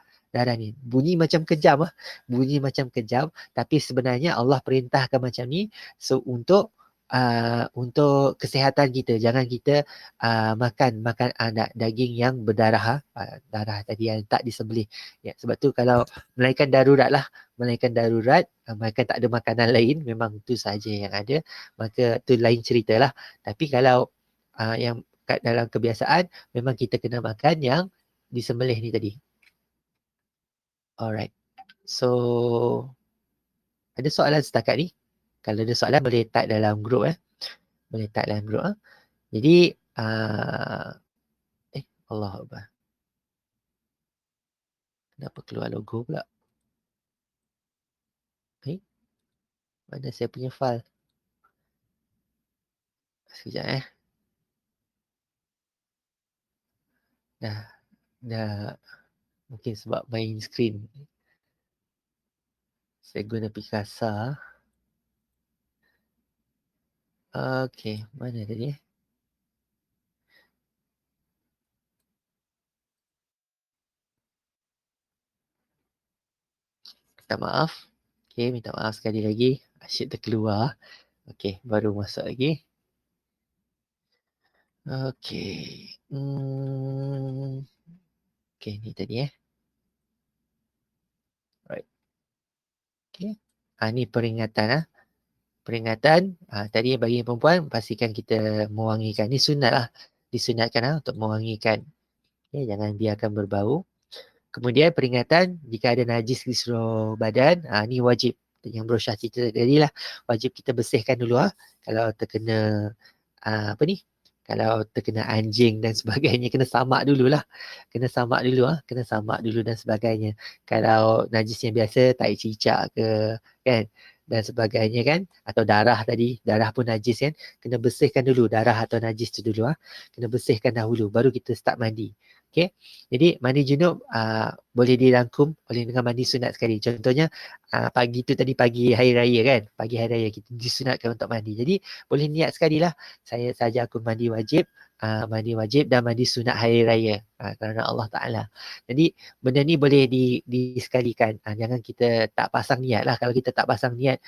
ni. Bunyi macam kejam bunyi macam kejam, tapi sebenarnya Allah perintahkan macam ni untuk kesihatan kita. Jangan kita makan daging yang berdarah, darah tadi yang tak disembelih. Ya, sebab tu kalau melainkan darurat, melainkan tak ada makanan lain, memang tu saja yang ada, maka tu lain ceritalah. Tapi kalau yang dalam kebiasaan, memang kita kena makan yang disembelih ni tadi. Alright. So, ada soalan setakat ni? Kalau ada soalan boleh type dalam grup boleh type dalam grup. Jadi Allah Akbar. Kenapa keluar logo pula? Mana saya punya file? Sekejap Dah mungkin sebab main screen. Saya guna Picasa. Okey, mana tadi Minta maaf. Okey, minta maaf sekali lagi. Asyik terkeluar. Okey, baru masuk lagi. Okey. Okey, ni tadi Right. Okey. Ni peringatan Peringatan tadi bagi perempuan, pastikan kita mewangikan. Ni sunat lah. Disunatkan untuk mewangikan. Okay, jangan biarkan berbau. Kemudian peringatan jika ada najis di seluruh badan, ni wajib. Yang Brosyah cerita tadi lah, wajib kita bersihkan dulu kalau terkena kalau terkena anjing dan sebagainya, kena samak dulu lah. Kena samak dulu dan sebagainya. Kalau najis yang biasa, tai cicak ke kan, dan sebagainya kan, atau darah tadi, darah pun najis kan, kena bersihkan dulu darah atau najis tu dulu kena bersihkan dahulu, baru kita start mandi. Okay. Jadi mandi junub boleh dirangkum oleh dengan mandi sunat sekali. Contohnya pagi tu tadi, pagi hari raya kan, pagi hari raya kita disunatkan untuk mandi. Jadi boleh niat sekali lah, saya saja aku mandi wajib dan mandi sunat hari raya kerana Allah Ta'ala. Jadi benda ni boleh disekalikan. Jangan kita tak pasang niat lah. Kalau kita tak pasang niat,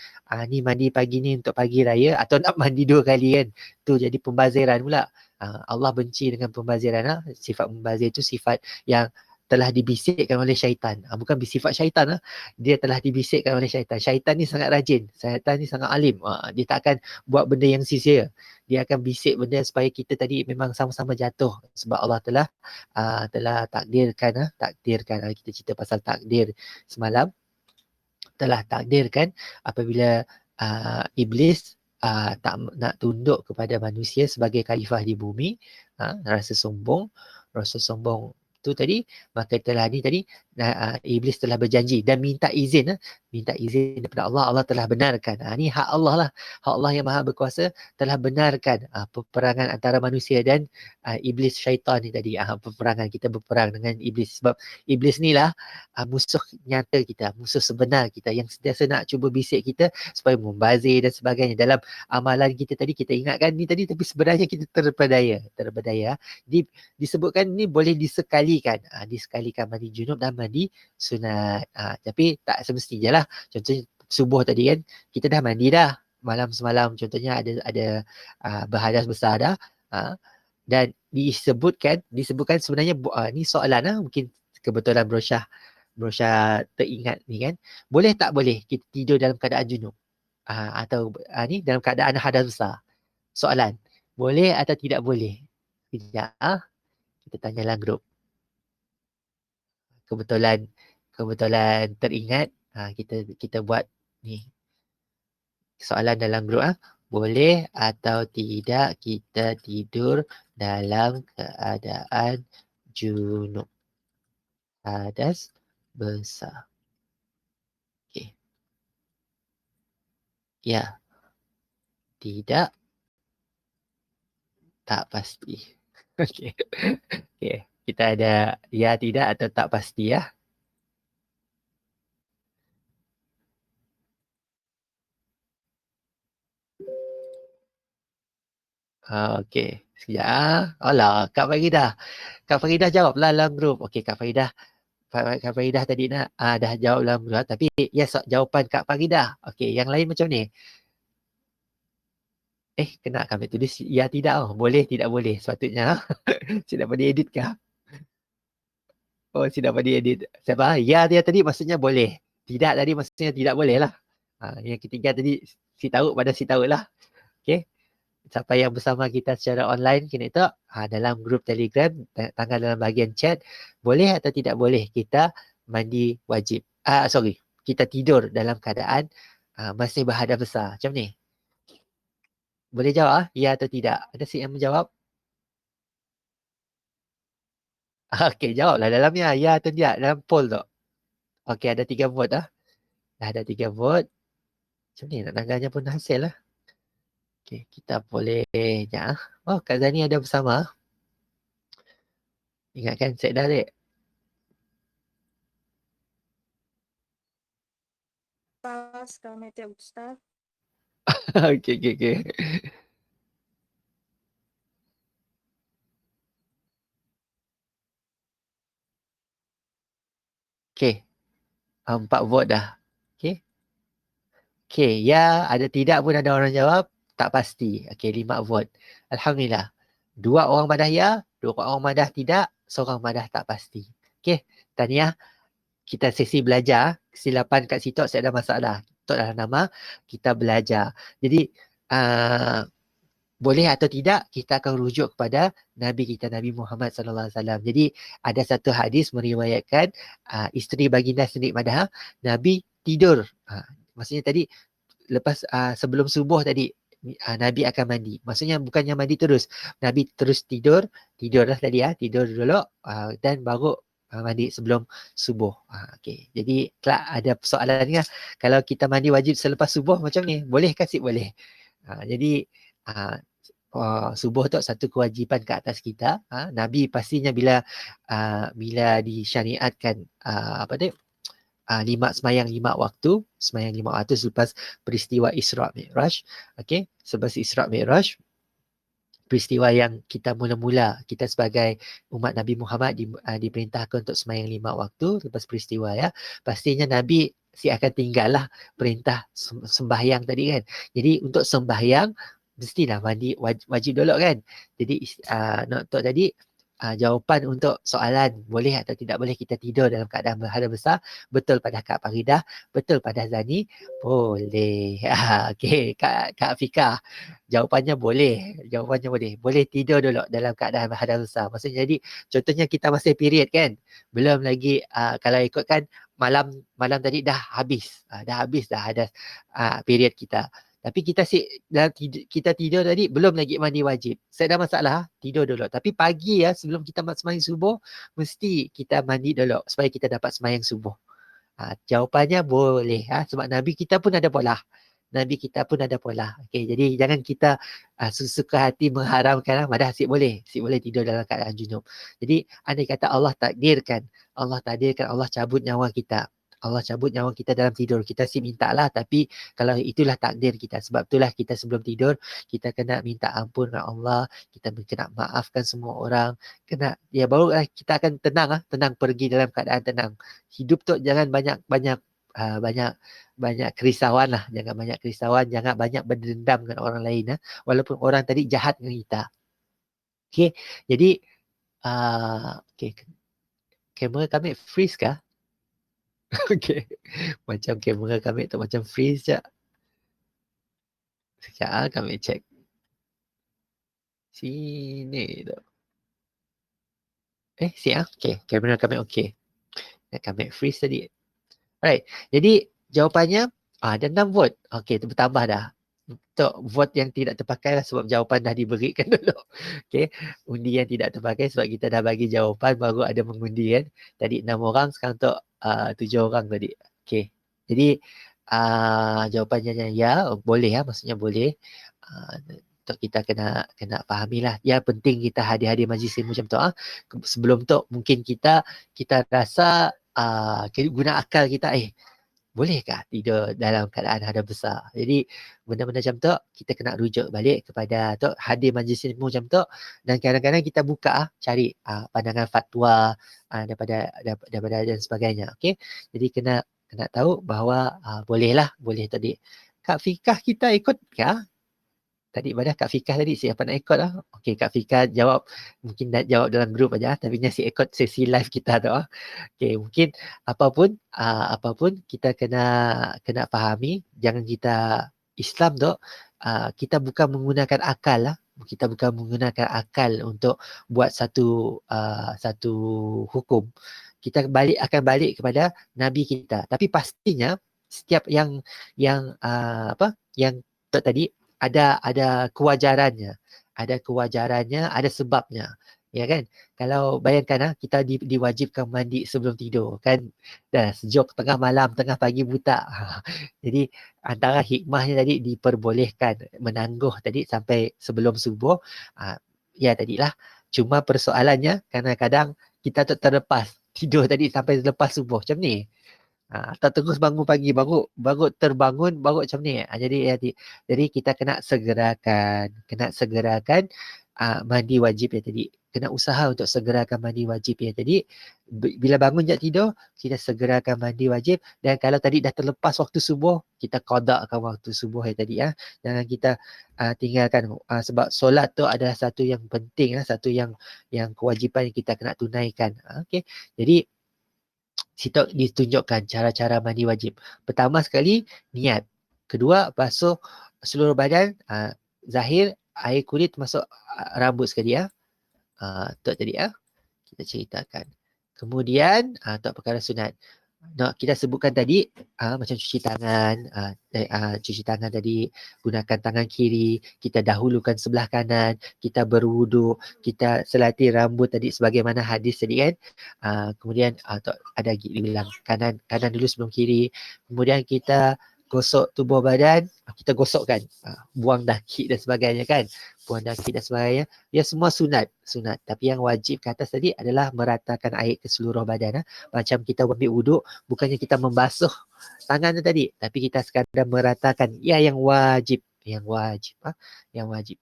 ni mandi pagi ni untuk pagi raya atau nak mandi 2 kali kan, tu jadi pembaziran pula. Allah benci dengan pembaziran. Sifat membazir itu sifat yang telah dibisikkan oleh syaitan. Bukan sifat syaitan dia telah dibisikkan oleh syaitan. Syaitan ni sangat rajin, syaitan ni sangat alim. Dia tak akan buat benda yang sia-sia. Dia akan bisik benda supaya kita tadi memang sama-sama jatuh, sebab Allah telah takdirkan kita cerita pasal takdir semalam, telah takdirkan apabila iblis tak nak tunduk kepada manusia sebagai khalifah di bumi, rasa sombong tu tadi, maka telah ni tadi iblis telah berjanji dan minta izin daripada Allah. Allah telah benarkan. Ni hak Allah lah, hak Allah yang maha berkuasa, telah benarkan peperangan antara manusia dan iblis syaitan ni tadi. Peperangan, kita berperang dengan iblis, sebab iblis ni lah musuh nyata kita, musuh sebenar kita, yang sentiasa nak cuba bisik kita supaya membazir dan sebagainya. Dalam amalan kita tadi, kita ingatkan ni tadi, tapi sebenarnya kita terberdaya. Disebutkan ni boleh disekalikan mandi junub dan mandi sunat. Tapi tak semestinya lah. Contohnya subuh tadi kan, kita dah mandi dah malam semalam, contohnya ada berhadas besar dah, dan disebutkan sebenarnya ni soalan mungkin kebetulan Brosyah teringat ni kan, boleh tak boleh kita tidur dalam keadaan junub atau ni dalam keadaan hadas besar? Soalan, boleh atau tidak boleh? Sekejap. Kita tanya dalam grup. Kebetulan teringat. Kita buat ni soalan dalam grup. Boleh atau tidak kita tidur dalam keadaan junub? Hadas besar. Okay. Ya. Tidak. Tak pasti. Okay. Okay. Kita ada ya, tidak atau tak pasti ya. Okey. Sekejap. Alah, Kak Faridah. Kak Faridah jawablah dalam grup. Okey, Kak Faridah. Kak Faridah tadi dah jawab dalam grup. Tapi yes, jawapan Kak Faridah. Okey, yang lain macam ni. Kena kami tulis ya tidak. Boleh, tidak boleh. Sepatutnya. Saya dapat diedit kah? Oh, saya dapat diedit. Siapa? Ya dia tadi maksudnya boleh. Tidak tadi maksudnya tidak boleh lah. Yang ketiga tadi si tahu pada si tahu lah. Okey. Siapa yang bersama kita secara online kena tahu dalam grup Telegram, tanggal dalam bahagian chat, boleh atau tidak boleh kita mandi wajib. Sorry, kita tidur dalam keadaan masih berhadas besar. Macam ni. Boleh jawab ya atau tidak? Ada si yang menjawab? Okey, jawablah dalamnya ya atau tidak dalam poll tu. Okey, ada 3 vote Dah ada 3 vote. Macam ni nak tangganya pun hasil lah. Okey, kita boleh ya. Oh, Kak Zani ada bersama. Ingatkan set dah, Dek. Pas kami tiap Ustaz. Okey. Okey. 4 vote dah. Okey. Okey, ya ada tidak pun ada orang jawab. Tak pasti. Okey, 5 vote. Alhamdulillah. 2 orang madah ya, 2 orang madah tidak, seorang madah tak pasti. Okey, tahniah. Kita sesi belajar. Kesilapan kat situ saya ada masalah. Tok dalam nama, kita belajar. Jadi, boleh atau tidak kita akan rujuk kepada Nabi kita Nabi Muhammad sallallahu alaihi wasallam. Jadi ada satu hadis meriwayatkan isteri baginda sendiri Madah Nabi tidur. Maksudnya tadi lepas sebelum subuh tadi Nabi akan mandi. Maksudnya bukannya mandi terus. Nabi terus tidurlah tadi tidur dulu dan baru mandi sebelum subuh. Okey. Jadi kelak ada persoalannya kalau kita mandi wajib selepas subuh macam ni. Boleh ke sip boleh? Jadi subuh tu satu kewajipan ke atas kita. Nabi pastinya bila disyariatkan apa dia? 5 semayang 5 waktu, semayang 5 waktu selepas peristiwa Isra' Mi'raj. Okey, selepas Isra' Mi'raj, peristiwa yang kita mula-mula kita sebagai umat Nabi Muhammad diperintahkan untuk semayang 5 waktu lepas peristiwa ya. Pastinya Nabi akan tinggallah perintah sembahyang tadi kan. Jadi untuk sembahyang mestilah mandi wajib dulu kan. Jadi untuk tadi jawapan untuk soalan boleh atau tidak boleh kita tidur dalam keadaan berhadas besar, betul pada Kak Faridah, betul pada Zani, boleh. Okey, Kak Fika, jawapannya boleh. Jawapannya boleh. Boleh tidur dulu dalam keadaan berhadas besar. Maksudnya jadi contohnya kita masih period kan. Belum lagi kalau ikutkan malam tadi dah habis. Dah habis dah hadas period kita. Tapi kita tidur tadi belum lagi mandi wajib. Saya ada masalah, tidur dulu. Tapi pagi sebelum kita sembahyang subuh mesti kita mandi dulu supaya kita dapat sembahyang subuh. Jawapannya boleh sebab Nabi kita pun ada pola. Nabi kita pun ada pola. Okey, jadi jangan kita suka hati mengharamkan madah asyik boleh tidur dalam keadaan junub. Jadi andai kata Allah takdirkan Allah cabut nyawa kita. Allah cabut nyawa kita dalam tidur. Kita minta lah. Tapi kalau itulah takdir kita. Sebab itulah kita sebelum tidur, kita kena minta ampun kepada Allah. Kita kena maafkan semua orang. Baru kita akan tenang pergi dalam keadaan tenang. Hidup tu jangan banyak kerisauan lah. Jangan banyak kerisauan. Jangan banyak berdendam dengan orang lain. Walaupun orang tadi jahat dengan kita. Okay. Jadi, okay. Kamera kami freeze kah? Okay. Macam kamera kami tu macam freeze je. Sekejap kami check. Sini tu. Siap. Okay, kamera kami okay. Kami freeze tadi. Alright, jadi jawapannya ada 6 vote. Okay, tu bertambah dah. Untuk vote yang tidak terpakai lah sebab jawapan dah diberikan dulu. Okay, undi yang tidak terpakai sebab kita dah bagi jawapan baru ada mengundi kan. Tadi 6 orang, sekarang untuk 7 orang tadi. Okay, jadi jawapannya ya, boleh ya, maksudnya boleh. Untuk kita kena fahamilah. Ya, penting kita hadir-hadir majlis ilmu macam tu. Sebelum tu mungkin kita rasa guna akal kita, bolehkah tidur dalam keadaan hadap besar? Jadi benda-benda macam tu kita kena rujuk balik kepada tu hadir majlis ilmu macam tu, dan kadang-kadang kita buka cari pandangan fatwa daripada dan sebagainya. Okey. Jadi kena tahu bahawa boleh tadi. Kak Fikah kita ikut kah? Tadi pada Kak Fikah tadi siapa nak ikut lah. Okey, Kak Fikah jawab, mungkin nak jawab dalam grup aja, tapi dia ikut sesi live kita tu. Okey, mungkin apapun kita kena fahami, jangan kita Islam tu kita bukan menggunakan akal lah. Kita bukan menggunakan akal untuk buat satu hukum. Kita akan balik kepada Nabi kita. Tapi pastinya setiap yang yang tadi ada kewajarannya, ada sebabnya, ya kan? Kalau bayangkan kita diwajibkan mandi sebelum tidur kan, dah sejuk tengah malam, tengah pagi buta. Jadi antara hikmahnya tadi diperbolehkan menangguh tadi sampai sebelum subuh. Ya tadilah. Cuma persoalannya kadang-kadang kita terlepas tidur tadi sampai lepas subuh macam ni. Atau terus bangun pagi baru terbangun baru macam ni. Jadi kita kena segerakan mandi wajib yang tadi. Kena usaha untuk segerakan mandi wajib yang tadi. Bila bangun je tidur, kita segerakan mandi wajib, dan kalau tadi dah terlepas waktu subuh, kita qada'kan waktu subuh yang tadi ya. Jangan kita tinggalkan sebab solat tu adalah satu yang penting, satu yang kewajipan yang kita kena tunaikan. Okey. Jadi situ ditunjukkan cara-cara mandi wajib. Pertama sekali, niat. Kedua, basuh seluruh badan, zahir, air kulit masuk rambut sekali ya. Itu tadi ya, kita ceritakan. Kemudian, untuk perkara sunat. Kita sebutkan tadi macam cuci tangan tadi, gunakan tangan kiri, kita dahulukan sebelah kanan, kita berwuduk, kita selati rambut tadi sebagaimana hadis tadi kan. Kemudian ada bilang kanan dulu sebelum kiri. Kemudian kita gosok tubuh badan, kita gosokkan, buang daki dan sebagainya kan. Buang daki dan sebagainya. Dia semua sunat. Tapi yang wajib ke atas tadi adalah meratakan air ke seluruh badan. Macam kita ambil wuduk, bukannya kita membasuh tangan tadi, tapi kita sekadar meratakan. Yang wajib. Yang wajib.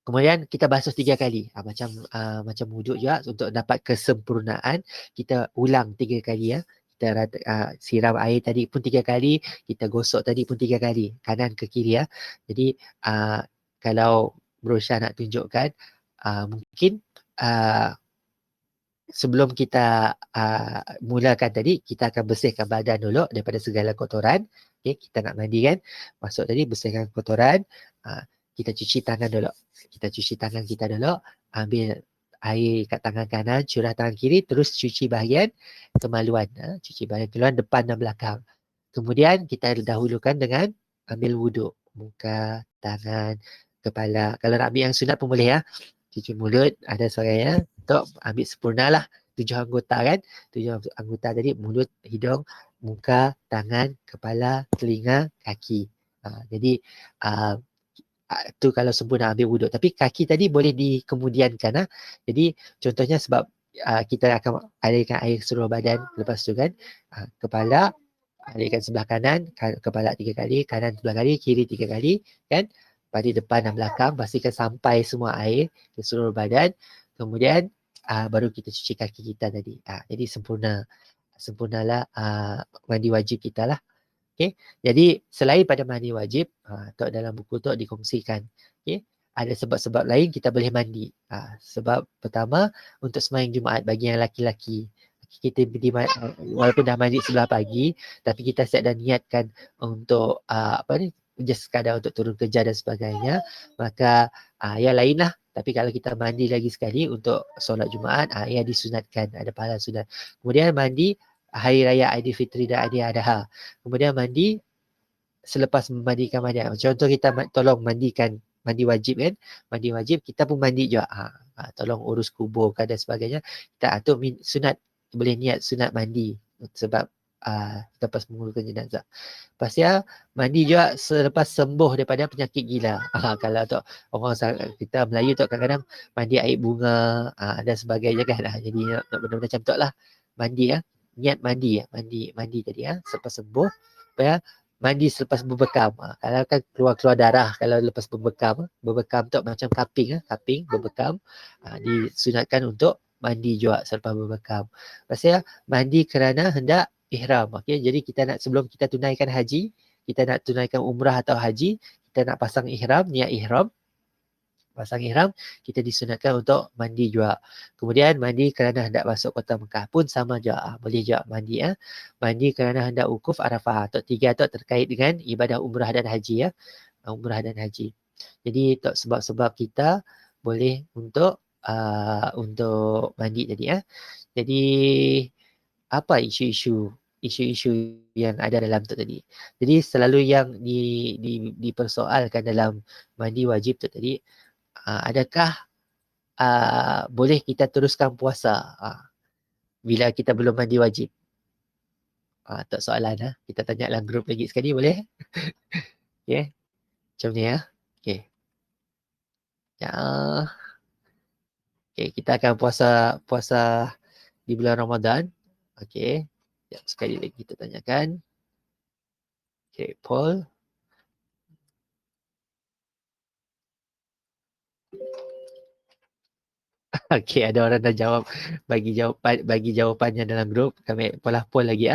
Kemudian kita basuh 3 kali. Macam wuduk juga, untuk dapat kesempurnaan kita ulang 3 kali ya. Kita siram air tadi pun 3 kali, kita gosok tadi pun 3 kali, kanan ke kiri ya. Jadi kalau Bro Syah nak tunjukkan, mungkin sebelum kita mulakan tadi, kita akan bersihkan badan dulu daripada segala kotoran. Okay, kita nak mandi kan, masuk tadi bersihkan kotoran. Kita cuci tangan dulu. Ambil air kat tangan kanan, curah tangan kiri, terus cuci bahagian kemaluan. Cuci bahagian kemaluan depan dan belakang. Kemudian kita dahulukan dengan ambil wuduk. Muka, tangan, kepala. Kalau nak ambil yang sunat pun boleh ya. Cuci mulut, ada suaranya. Untuk ambil sempurna lah 7 anggota kan. 7 anggota tadi, mulut, hidung, muka, tangan, kepala, telinga, kaki. Jadi tu kalau sempurna ambil wuduk. Tapi kaki tadi boleh dikemudiankan. Jadi contohnya sebab kita akan alirkan air seluruh badan lepas tu kan. Kepala, alirkan sebelah kanan, kepala 3 kali, kanan sebelah kali, kiri 3 kali kan. Pada depan dan belakang, pastikan sampai semua air ke seluruh badan. Kemudian baru kita cuci kaki kita tadi. Jadi sempurnalah mandi wajib kita lah. Okay. Jadi selain pada mandi wajib, dalam buku tu dikongsikan. Okay. Ada sebab-sebab lain kita boleh mandi. Sebab pertama, untuk sembahyang Jumaat bagi yang laki-laki. Kita walaupun dah mandi sebelah pagi, tapi kita siap dah niatkan untuk just sekadar untuk turun kerja dan sebagainya, maka yang lain lah Tapi kalau kita mandi lagi sekali untuk solat Jumaat, ia disunatkan, ada pahala sunat. Kemudian mandi hari raya Aidilfitri dan Aidiladha. Kemudian mandi selepas memandikan mayat. Contoh kita tolong mandikan, mandi wajib kan, mandi wajib, kita pun mandi juga. Tolong urus kubur dan sebagainya. Kita atur sunat, boleh niat sunat mandi sebab lepas menguruskan jenazah. Pasal mandi juga selepas sembuh daripada penyakit gila. Kalau tu orang kita Melayu tu kadang-kadang mandi air bunga dan sebagainya kan. Jadi nak benda-benda macam tu lah. Mandi niat mandi mandi tadi selepas sembuh. Ya, mandi selepas berbekam. Kalau kan keluar darah kalau lepas berbekam tu macam kaping berbekam, disunatkan untuk mandi juga selepas berbekam. Pasal mandi kerana hendak ihram. Okey, jadi kita nak, sebelum kita tunaikan haji, kita nak tunaikan umrah atau haji, kita nak pasang ihram, niat ihram. Pasang ihram, kita disunatkan untuk mandi juga. Kemudian mandi kerana hendak masuk kota Mekah pun sama juga. Boleh juga mandi Mandi kerana hendak wukuf Arafah. Tok tiga tu terkait dengan ibadah umrah dan haji Umrah dan haji. Jadi tok sebab-sebab kita boleh untuk mandi tadi Jadi apa isu-isu yang ada dalam tu tadi. Jadi selalu yang dipersoalkan dalam mandi wajib tu tadi, adakah boleh kita teruskan puasa bila kita belum mandi wajib? Tak soalan kita tanya dalam grup lagi sekali boleh? Okey. Macam ni Okey. Ya. Okey, kita akan puasa di bulan Ramadan. Okey. Sekali lagi kita tanyakan. Okey, Paul. Okey, ada orang dah jawab, bagi jawapannya dalam grup. Kami poll lagi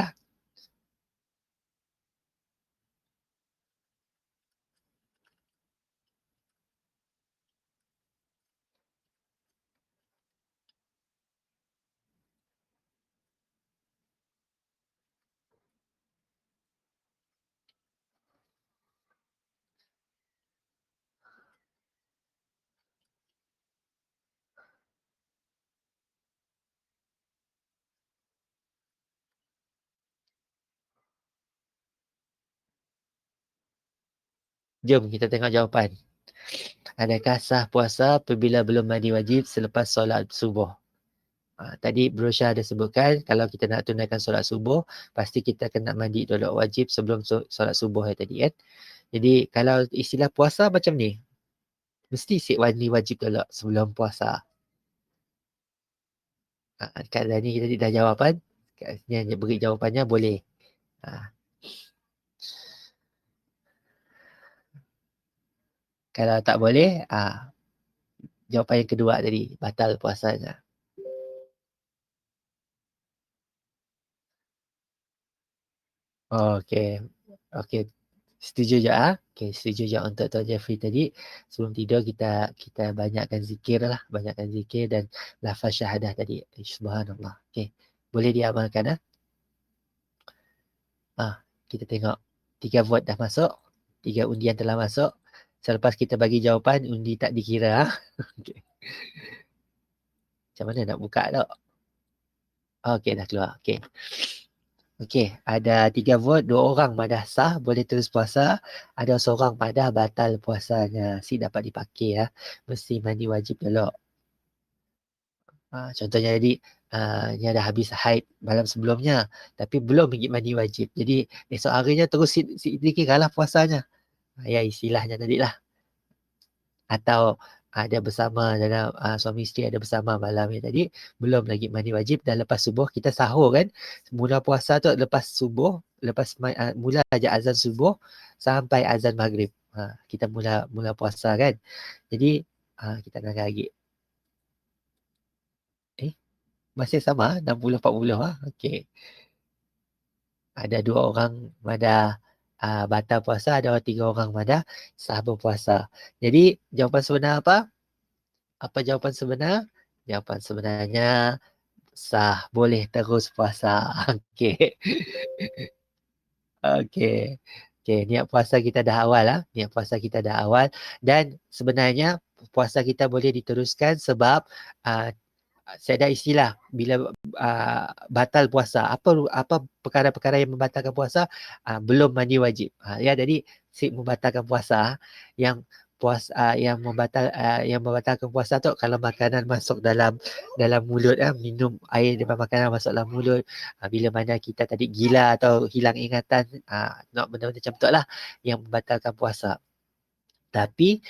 Jom kita tengok jawapan. Adakah sah puasa apabila belum mandi wajib selepas solat subuh? Tadi Bro Syah ada sebutkan, kalau kita nak tunaikan solat subuh, pasti kita kena mandi dulu wajib sebelum solat subuh tadi kan. Jadi kalau istilah puasa macam ni, mesti mandi wajib dulu sebelum puasa. Kat ni kita dah jawapan, kat sini beri jawapannya boleh. Kalau tak boleh, jawapan yang kedua tadi, batal puasanya. Okey. Setuju je Okey, setuju je untuk Tuan Jeffrey tadi. Sebelum tidur kita banyakkan zikir dan lafaz syahadah tadi. Subhanallah. Okey. Boleh diamalkan kita tengok 3 vote dah masuk, 3 undian telah masuk. Selepas kita bagi jawapan, undi tak dikira Okey. Macam mana nak buka tu? Okey, dah keluar. Okey, ada 3 vote, 2 orang madah sah boleh terus puasa, ada seorang madah batal puasanya. Dapat dipakai mesti mandi wajib dulu. Contohnya tadi dia dah habis haid malam sebelumnya tapi belum pergi mandi wajib. Jadi esok harinya terus dikiralah puasanya. Ya istilahnya tadilah. Atau ada bersama dalam suami isteri ada bersama malam ni tadi belum lagi mandi wajib dan lepas subuh kita sahur kan. Mula puasa tu lepas subuh, mula aja azan subuh sampai azan maghrib. Kita mula puasa kan. Jadi kita nak lagi. Masih sama 60-40 Okey. Ada 2 orang madah batal puasa, ada 3 orang madah sah berpuasa. Jadi jawapan sebenar apa? Apa jawapan sebenar? Jawapan sebenarnya sah, boleh terus puasa. Okey. Okey. Niat puasa kita dah awal Niat puasa kita dah awal dan sebenarnya puasa kita boleh diteruskan sebab saya ada istilah bila batal puasa, apa perkara-perkara yang membatalkan puasa, belum mandi wajib. Ya, jadi membatalkan puasa yang membatalkan puasa tu kalau makanan masuk dalam mulut, minum air daripada makanan masuk dalam mulut, bila mana kita tadi gila atau hilang ingatan, nak benda-benda macam tu lah yang membatalkan puasa. Tapi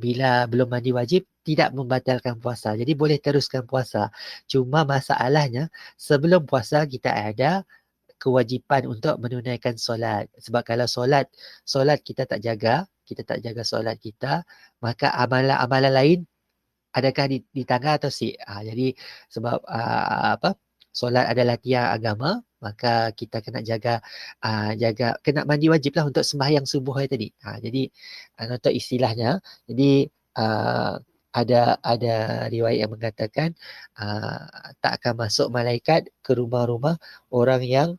bila belum mandi wajib tidak membatalkan puasa. Jadi boleh teruskan puasa. Cuma masalahnya sebelum puasa kita ada kewajipan untuk menunaikan solat. Sebab kalau solat kita tak jaga solat kita, maka amalan-amalan lain adakah di tangan atau si. Jadi sebab solat adalah tiang agama, maka kita kena jaga kena mandi wajib lah untuk sembahyang subuh hari tadi. Jadi untuk istilahnya, jadi ada riwayat yang mengatakan tak akan masuk malaikat ke rumah-rumah orang yang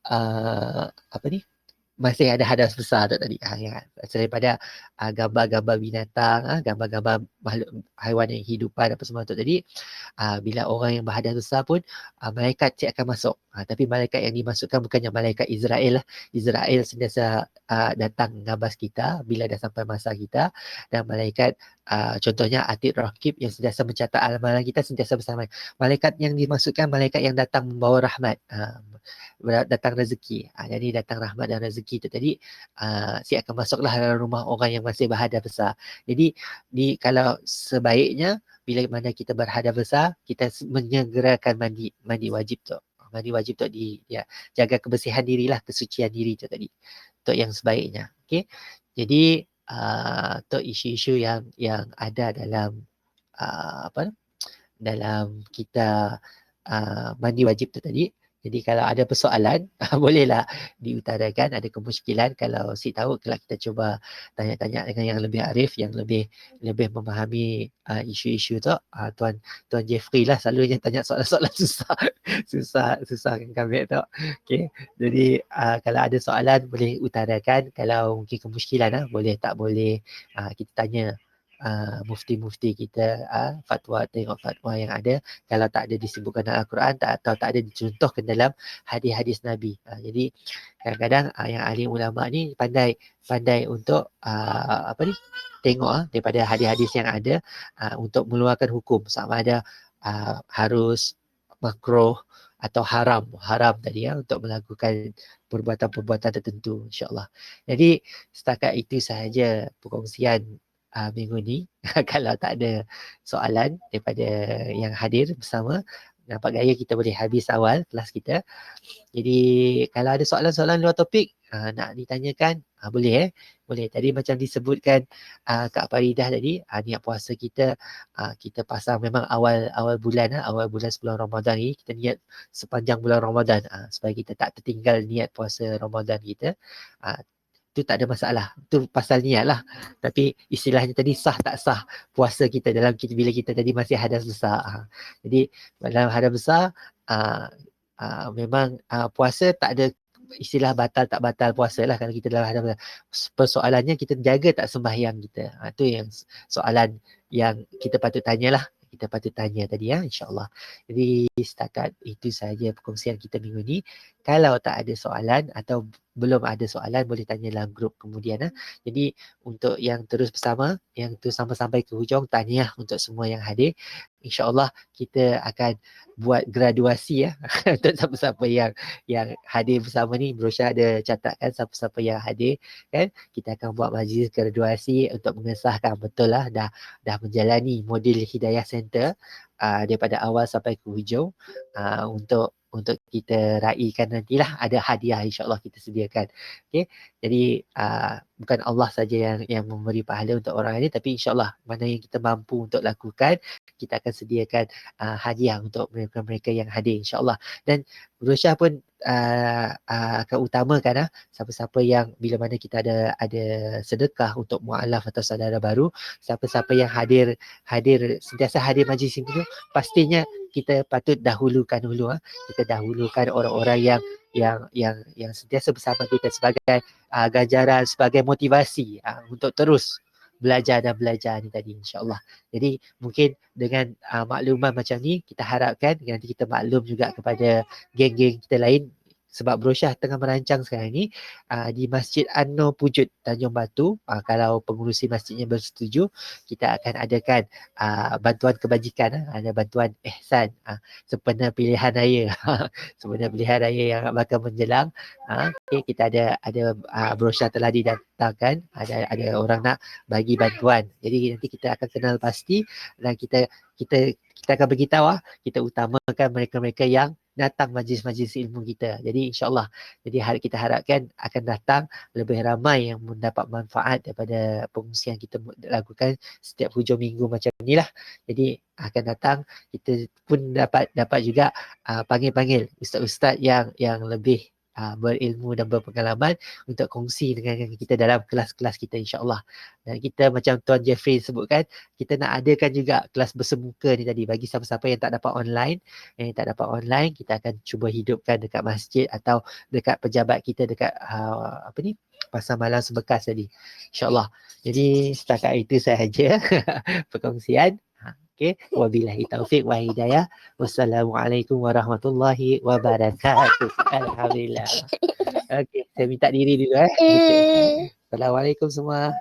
apa ni, masih ada hadas besar tu tadi. Daripada gambar-gambar binatang, gambar-gambar makhluk haiwan yang hidupan apa semua tu tadi, bila orang yang berhadas besar pun malaikat cik akan masuk. Tapi malaikat yang dimasukkan bukannya malaikat Israel lah. Israel sentiasa datang ngabas kita bila dah sampai masa kita, dan malaikat contohnya Atid Rakib yang sentiasa mencatat amalan kita sentiasa bersama. Malaikat yang dimasukkan malaikat yang datang membawa rahmat, datang rezeki. Jadi datang rahmat dan rezeki itu tadi, si akan masuklah dalam rumah orang yang masih berhadas besar. Jadi kalau sebaiknya bila mana kita berhadas besar, kita menyegerakan mandi wajib tu. Mandi wajib tu jaga kebersihan dirilah, kesucian diri tu tadi. Tu yang sebaiknya. Okey. Jadi tu isu-isu yang ada dalam dalam kita mandi wajib tu tadi. Jadi kalau ada persoalan, bolehlah diutarakan. Ada kemusykilan, kalau si tahu, kalau kita cuba tanya-tanya dengan yang lebih arif, yang lebih memahami isu-isu tu. Tuan Jeffrey lah selalunya tanya soalan-soalan susah kan kami tu. Okay. Jadi kalau ada soalan boleh utarakan. Kalau mungkin kemusykilan, boleh tak boleh kita tanya mufti-mufti kita, tengok fatwa yang ada. Kalau tak ada disebutkan dalam Al-Quran, atau tak ada dicontohkan dalam hadis-hadis Nabi. Jadi kadang-kadang yang ahli ulama ni pandai untuk tengok daripada hadis-hadis yang ada, untuk mengeluarkan hukum sama ada harus, makruh atau haram tadi, untuk melakukan perbuatan-perbuatan tertentu, insya-Allah. Jadi setakat itu sahaja perkongsian minggu ni. Kalau tak ada soalan daripada yang hadir bersama, nampak gaya kita boleh habis awal kelas kita. Jadi kalau ada soalan-soalan luar topik nak ditanyakan, boleh boleh. Tadi macam disebutkan Kak Faridah tadi, niat puasa kita kita pasang memang awal bulan, awal bulan sebelum Ramadan ni kita niat sepanjang bulan Ramadan, supaya kita tak tertinggal niat puasa Ramadan kita. Itu tak ada masalah. Itu pasal niat lah. Tapi istilahnya tadi sah tak sah puasa kita bila kita tadi masih hadas besar. Jadi dalam hadas besar memang puasa tak ada istilah batal tak batal puasa lah kalau kita dalam hadas besar. Persoalannya kita jaga tak sembahyang kita. Itu yang soalan yang kita patut tanyalah. Kita patut tanya tadi, insya-Allah. Jadi setakat itu sahaja perkongsian kita minggu ni. Kalau tak ada soalan atau belum ada soalan, boleh tanya dalam grup kemudian. Jadi untuk yang terus bersama, yang terus sampai ke hujung, tahniah untuk semua yang hadir. InsyaAllah kita akan buat graduasi untuk siapa-siapa yang hadir bersama ni. Brosya ada catatkan siapa-siapa yang hadir kan. Kita akan buat majlis graduasi untuk mengesahkan betul lah dah menjalani model Hidayah Center daripada awal sampai ke hujung, untuk kita raikan nantilah. Ada hadiah insya-Allah kita sediakan. Okey. Jadi bukan Allah saja yang memberi pahala untuk orang ini, tapi insya-Allah mana yang kita mampu untuk lakukan, kita akan sediakan hadiah untuk mereka-mereka yang hadir insya-Allah. Dan Rosyah pun akan utamakan siapa-siapa yang bila mana kita ada sedekah untuk mualaf atau saudara baru, siapa-siapa yang hadir sentiasa hadir majlis ini tu, pastinya kita patut dahulukan dulu. Kita dahulukan orang-orang yang sentiasa bersama kita sebagai ganjaran, sebagai motivasi untuk terus belajar dan belajar ni tadi, insyaAllah. Jadi mungkin dengan makluman macam ni, kita harapkan nanti kita maklum juga kepada geng-geng kita lain, sebab Bro Syah tengah merancang sekarang ni di Masjid An-Nur Pujut Tanjung Batu. Kalau pengurusi masjidnya bersetuju, kita akan adakan bantuan kebajikan, ada bantuan ihsan sempena pilihan raya. Sempena pilihan raya yang bakal menjelang. Okay, kita ada Bro Syah telah didatangkan, ada orang nak bagi bantuan. Jadi nanti kita akan kenal pasti dan kita akan beritahu kita utamakan mereka-mereka yang datang majlis-majlis ilmu kita. Jadi insyaAllah, jadi kita harapkan akan datang lebih ramai yang mendapat manfaat daripada pengungsian kita lakukan setiap hujung minggu macam ni lah. Jadi akan datang, kita pun dapat juga panggil-panggil ustaz-ustaz yang lebih berilmu dan berpengalaman untuk kongsi dengan kita dalam kelas-kelas kita, insyaAllah. Dan kita macam Tuan Jeffrey sebutkan, kita nak adakan juga kelas bersemuka ni tadi bagi siapa-siapa yang tak dapat online. Kita akan cuba hidupkan dekat masjid atau dekat pejabat kita dekat Pasar Malam Sebekas tadi, insyaAllah. Jadi setakat itu sahaja perkongsian. Okay. Wabillahi taufiq wa hidayah. Wassalamualaikum warahmatullahi wabarakatuh. Alhamdulillah. Okay, saya minta diri dulu. Okay. Assalamualaikum semua.